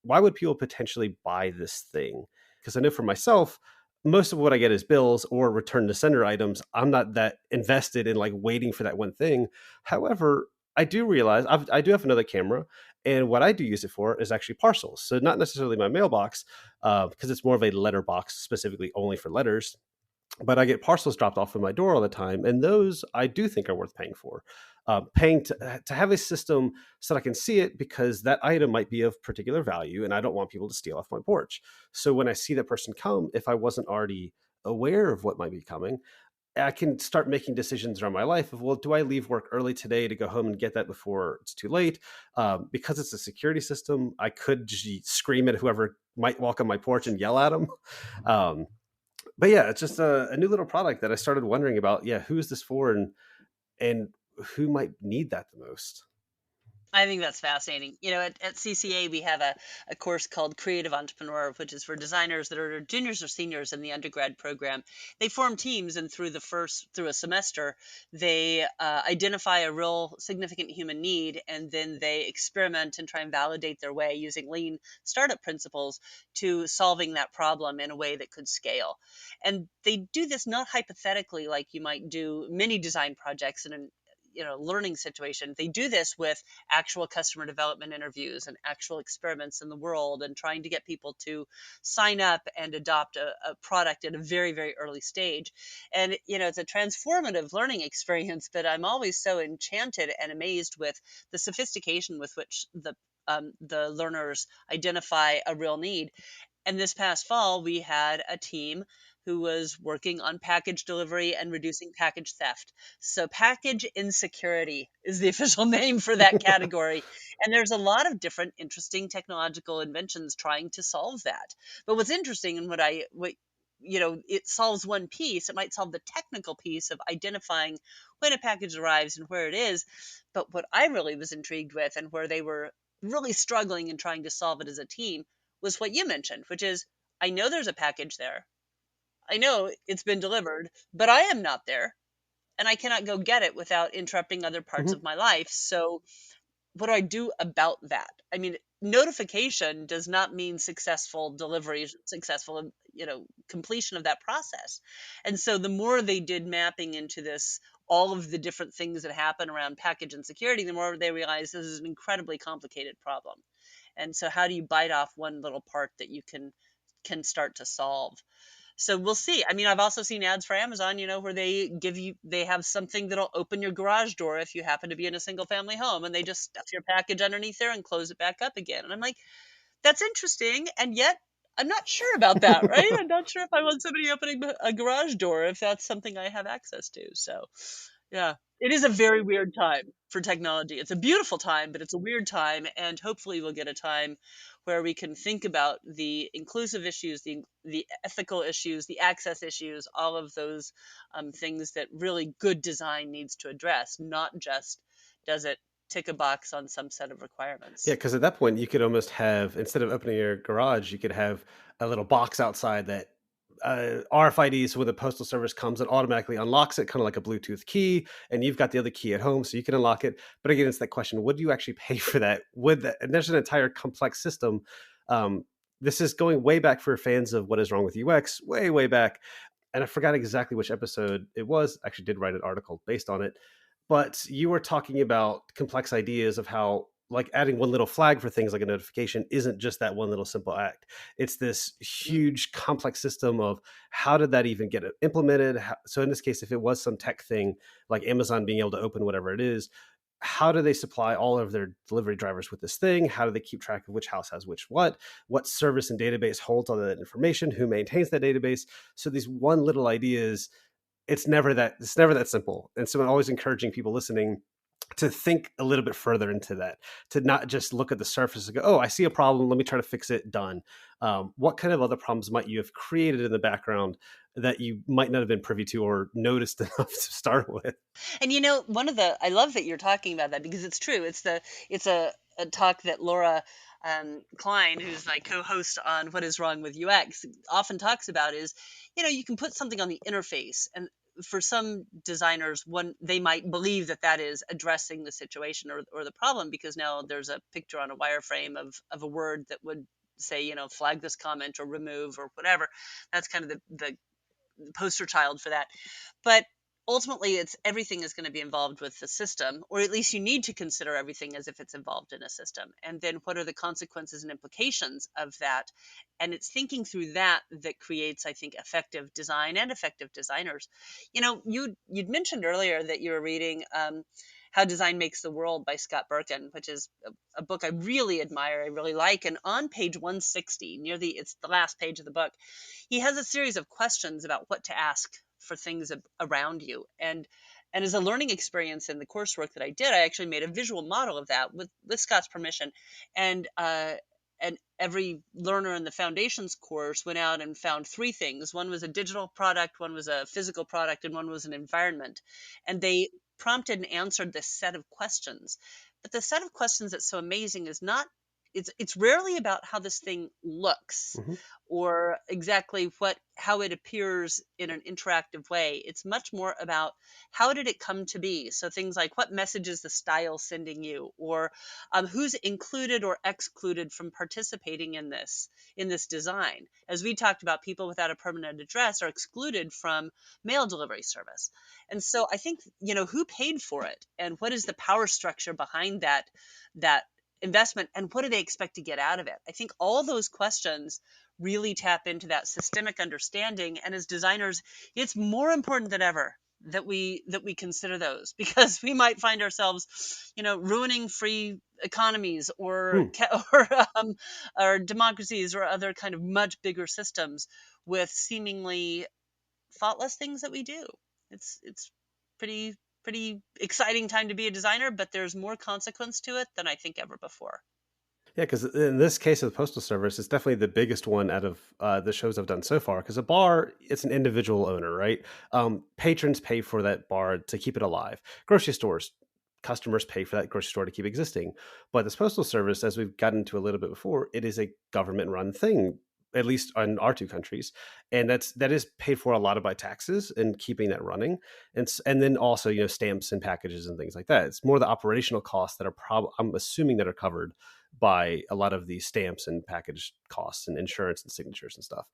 would people potentially buy this thing? Because I know for myself, most of what I get is bills or return to sender items. I'm not that invested in like waiting for that one thing. However, I do realize I do have another camera, and what I do use it for is actually parcels. So not necessarily my mailbox, because it's more of a letterbox specifically only for letters, but I get parcels dropped off at my door all the time, and those I do think are worth paying for. Paying to have a system so that I can see it because that item might be of particular value, and I don't want people to steal off my porch. So when I see that person come, if I wasn't already aware of what might be coming, I can start making decisions around my life of, well, do I leave work early today to go home and get that before it's too late? Because it's a security system, I could just scream at whoever might walk on my porch and yell at them. But yeah, it's just a new little product that I started wondering about. Yeah, who is this for, and who might need that the most? I think that's fascinating. At CCA, we have a course called Creative Entrepreneur, which is for designers that are juniors or seniors in the undergrad program. They form teams, and through a semester, they identify a real significant human need, and then they experiment and try and validate their way using lean startup principles to solving that problem in a way that could scale. And they do this not hypothetically, like you might do many design projects in an learning situation. They do this with actual customer development interviews and actual experiments in the world, and trying to get people to sign up and adopt a product at a very, very early stage. And it's a transformative learning experience, but I'm always so enchanted and amazed with the sophistication with which the learners identify a real need. And this past fall, we had a team who was working on package delivery and reducing package theft. So, package insecurity is the official name for that category. And there's a lot of different interesting technological inventions trying to solve that. But what's interesting, and it solves one piece, it might solve the technical piece of identifying when a package arrives and where it is. But what I really was intrigued with, and where they were really struggling and trying to solve it as a team, was what you mentioned, which is, I know there's a package there. I know it's been delivered, but I am not there, and I cannot go get it without interrupting other parts of Mhm. my life. So what do I do about that? I mean, notification does not mean successful delivery, successful, completion of that process. And so the more they did mapping into this, all of the different things that happen around package and security, the more they realized this is an incredibly complicated problem. And so how do you bite off one little part that you can start to solve? So we'll see. I mean, I've also seen ads for Amazon, where they have something that'll open your garage door if you happen to be in a single family home, and they just stuff your package underneath there and close it back up again. And I'm like, that's interesting. And yet I'm not sure about that, right? I'm not sure if I want somebody opening a garage door if that's something I have access to. So yeah, it is a very weird time for technology. It's a beautiful time, but it's a weird time, and hopefully we'll get a time where we can think about the inclusive issues, the ethical issues, the access issues, all of those things that really good design needs to address, not just does it tick a box on some set of Yeah, requirements. because at that point you could almost have, instead of opening your garage, you could have a little box outside that RFID. So when the postal service comes, it automatically unlocks it, kind of like a Bluetooth key, and you've got the other key at home, so you can unlock it. But again, it's that question: would you actually pay for that? Would that? And there's an entire complex system. Um, this is going way back for fans of What Is Wrong with UX, way way back, and I forgot exactly which episode it was. I actually did write an article based on it, but you were talking about complex ideas of how, like, adding one little flag for things like a notification isn't just that one little simple act. It's this Mm. huge complex system of how did that even get implemented. So in this case, if it was some tech thing like Amazon being able to open whatever it is, how do they supply all of their delivery drivers with this thing? How do they keep track of which house has what service and database holds all that information, who maintains that database? So these one little ideas, it's never that simple. And so I'm always encouraging people listening to think a little bit further into that, to not just look at the surface and go, oh, I see a problem, let me try to fix it, done. What kind of other problems might you have created in the background that you might not have been privy to or noticed enough to start with? And I love that you're talking about that, because it's true. It's a talk that Laura Klein, who's my co-host on What Is Wrong with UX, often talks about is, you can put something on the interface, and for some designers, one they might believe that that is addressing the situation or the problem, because now there's a picture on a wireframe of a word that would say, flag this comment or remove or whatever. That's kind of the poster child for that. But ultimately, it's everything is going to be involved with the system, or at least you need to consider everything as if it's involved in a system. And then what are the consequences and implications of that? And it's thinking through that that creates, I think, effective design and effective designers. You'd mentioned earlier that you were reading How Design Makes the World by Scott Birkin, which is a book I really admire, I really like. And on page 160, it's the last page of the book, he has a series of questions about what to ask for things around you. And as a learning experience in the coursework that I did, I actually made a visual model of that with Scott's permission. And every learner in the foundations course went out and found three things. One was a digital product, one was a physical product, and one was an environment. And they prompted and answered this set of questions. But the set of questions that's so amazing is not, it's rarely about how this thing looks Hmm. or exactly how it appears in an interactive way. It's much more about how did it come to be. So things like what message is the style sending you, or who's included or excluded from participating in this design. As we talked about, people without a permanent address are excluded from mail delivery service. And so I think, who paid for it and what is the power structure behind that investment, and what do they expect to get out of it? I think all those questions really tap into that systemic understanding. And as designers, it's more important than ever that we consider those, because we might find ourselves, ruining free economies or Hmm. or democracies or other kind of much bigger systems with seemingly thoughtless things that we do. It's pretty exciting time to be a designer, but there's more consequence to it than I think ever before. Yeah, because in this case of the Postal Service, it's definitely the biggest one out of the shows I've done so far. Because a bar, it's an individual owner, right? Patrons pay for that bar to keep it alive. Grocery stores, customers pay for that grocery store to keep existing. But this Postal Service, as we've gotten to a little bit before, it is a government-run thing, at least in our two countries, and that is paid for a lot of by taxes and keeping that running, and then also stamps and packages and things like that. It's more the operational costs that are I'm assuming that are covered by a lot of the stamps and package costs and insurance and signatures and stuff.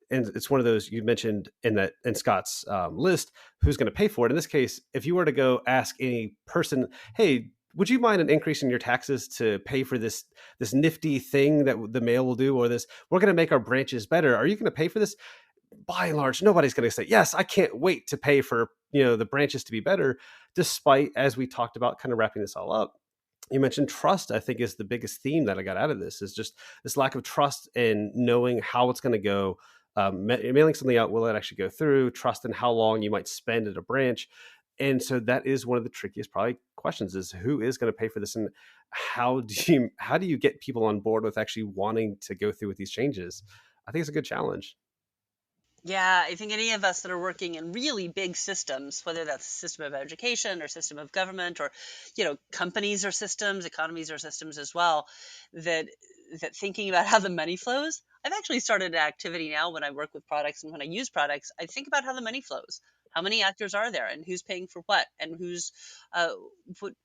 And it's one of those you mentioned in Scott's list, who's going to pay for it. In this case, if you were to go ask any person, hey, would you mind an increase in your taxes to pay for this nifty thing that the mail will do, or this, we're going to make our branches better, are you going to pay for this? By and large, nobody's going to say yes, I can't wait to pay for the branches to be better. Despite, as we talked about, kind of wrapping this all up, you mentioned trust. I think is the biggest theme that I got out of this, is just this lack of trust in knowing how it's going to go. Mailing something out, will it actually go through? Trust in how long you might spend at a branch. And so that is one of the trickiest probably questions, is who is going to pay for this, and how do you get people on board with actually wanting to go through with these changes? I think it's a good challenge. Yeah, I think any of us that are working in really big systems, whether that's system of education or system of government, or companies or systems, economies or systems as well, that thinking about how the money flows. I've actually started an activity now when I work with products and when I use products. I think about how the money flows. How many actors are there, and who's paying for what, and who's uh,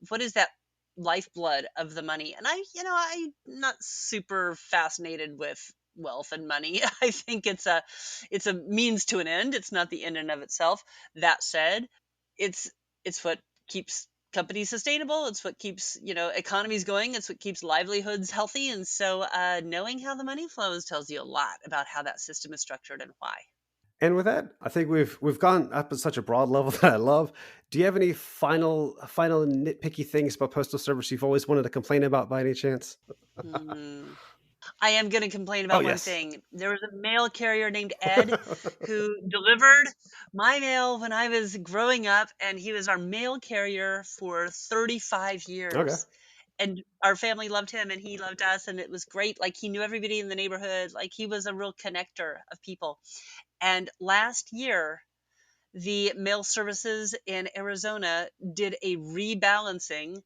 what is that lifeblood of the money? And I'm not super fascinated with wealth and money. I think it's a means to an end. It's not the end in of itself. That said, it's it's what keeps companies sustainable. It's what keeps economies going. It's what keeps livelihoods healthy. And so, knowing how the money flows tells you a lot about how that system is structured and why. And with that, I think we've gone up at such a broad level that I love. Do you have any final nitpicky things about Postal Service you've always wanted to complain about by any chance? Hmm. I am going to complain Oh about one yes. thing. There was a mail carrier named Ed who delivered my mail when I was growing up, and he was our mail carrier for 35 Okay. years. And our family loved him, and he loved us, and it was great. Like, he knew everybody in the neighborhood. Like, he was a real connector of people. And last year, the mail services in Arizona did a rebalancing,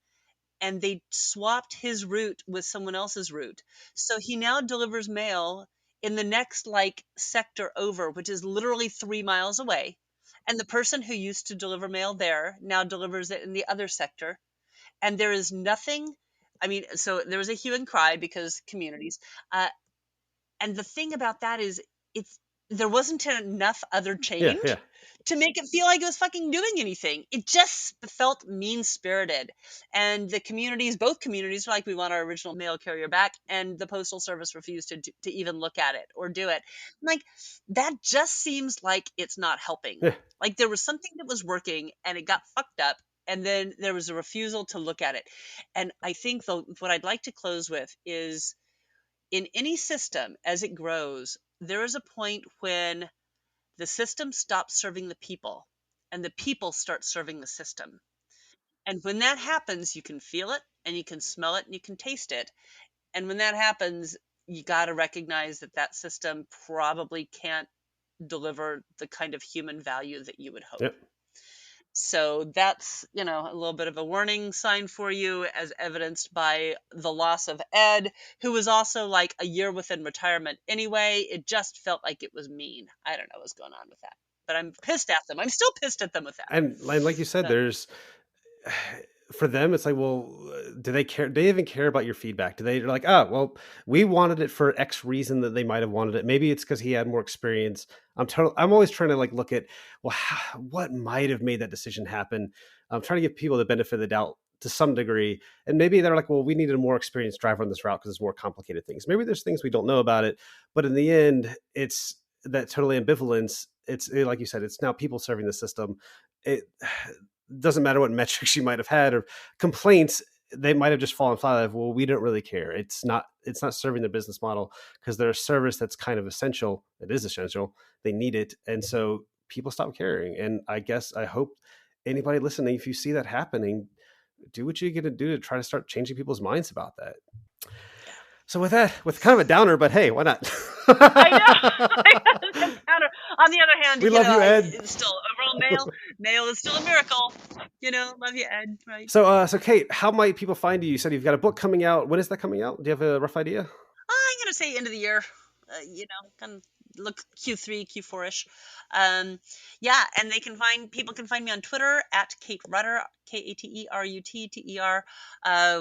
and they swapped his route with someone else's route. So he now delivers mail in the next like sector over, which is literally 3 miles away. And the person who used to deliver mail there now delivers it in the other sector. And there is nothing. I mean, so there was a hue and cry because communities. Uh, and the thing about that is, it's there wasn't enough other Yeah, change yeah. to make it feel like it was fucking doing anything. It just felt mean spirited. And both communities were like, we want our original mail carrier back. And the Postal Service refused to even look at it or do it. I'm like, that just seems like it's not helping. Yeah. Like, there was something that was working and it got fucked up. And then there was a refusal to look at it. And I think what I'd like to close with is, in any system, as it grows, there is a point when the system stops serving the people and the people start serving the system. And when that happens, you can feel it and you can smell it and you can taste it. And when that happens, you got to recognize that that system probably can't deliver the kind of human value that you would hope. Yep. So that's, a little bit of a warning sign for you, as evidenced by the loss of Ed, who was also like a year within retirement anyway. It just felt like it was mean. I don't know what's going on with that, but I'm pissed at them. I'm still pissed at them with that. And like you said, But there's for them, it's like, well, do they care? Do they even care about your feedback? Do they're like, oh, well, we wanted it for X reason that they might have wanted it. Maybe it's because he had more experience. I'm always trying to like look at, well, what might have made that decision happen. I'm trying to give people the benefit of the doubt to some degree. And maybe they're like, well, we needed a more experienced driver on this route because it's more complicated things. Maybe there's things we don't know about it, but in the end, it's that totally ambivalence. Like you said, it's now people serving the system. It doesn't matter what metrics you might have had or complaints. They might have just fallen flat of, well, we don't really care. It's not serving their business model because they're a service that's kind of essential. It is essential. They need it. And so people stop caring. And I hope anybody listening, if you see that happening, do what you're going to do to try to start changing people's minds about that. So with kind of a downer, but hey, why not? I know. On the other hand, we love you, Ed. It's still overall mail is still a miracle. Love you, Ed. Right. So Kate, how might people find you? You said you've got a book coming out. When is that coming out? Do you have a rough idea? I'm gonna say end of the year. Kind of look Q3, Q4ish. Yeah, and people can find me on Twitter at Kate Rutter, KateRutter.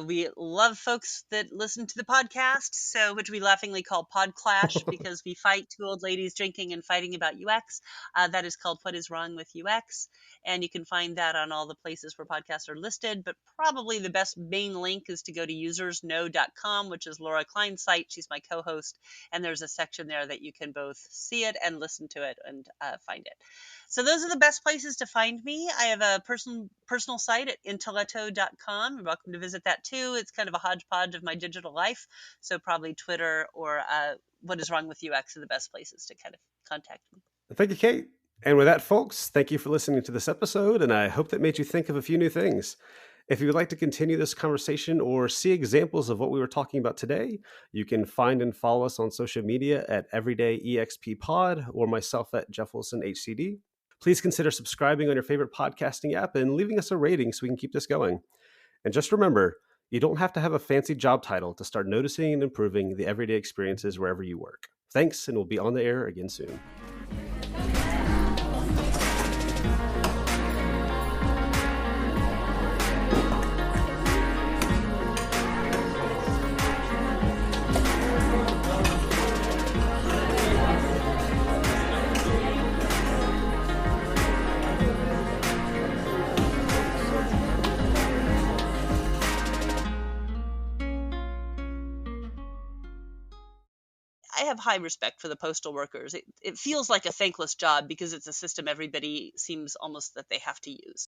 We love folks that listen to the podcast, which we laughingly call Pod Clash because we fight two old ladies drinking and fighting about UX. That is called What Is Wrong with UX, and you can find that on all the places where podcasts are listed. But probably the best main link is to go to usersknow.com, which is Laura Klein's site. She's my co-host, and there's a section there that you can both see it and listen to it and find it. So those are the best places to find me. I have a personal site at intelletto.com. You're welcome to visit that too. It's kind of a hodgepodge of my digital life. So probably Twitter or What Is Wrong with UX are the best places to kind of contact me. Thank you, Kate. And with that, folks, thank you for listening to this episode, and I hope that made you think of a few new things. If you would like to continue this conversation or see examples of what we were talking about today, you can find and follow us on social media at EverydayEXPPod or myself at Geoff Wilson HCD. Please consider subscribing on your favorite podcasting app and leaving us a rating so we can keep this going. And just remember, you don't have to have a fancy job title to start noticing and improving the everyday experiences wherever you work. Thanks, and we'll be on the air again soon. I have high respect for the postal workers. It feels like a thankless job because it's a system everybody seems almost that they have to use.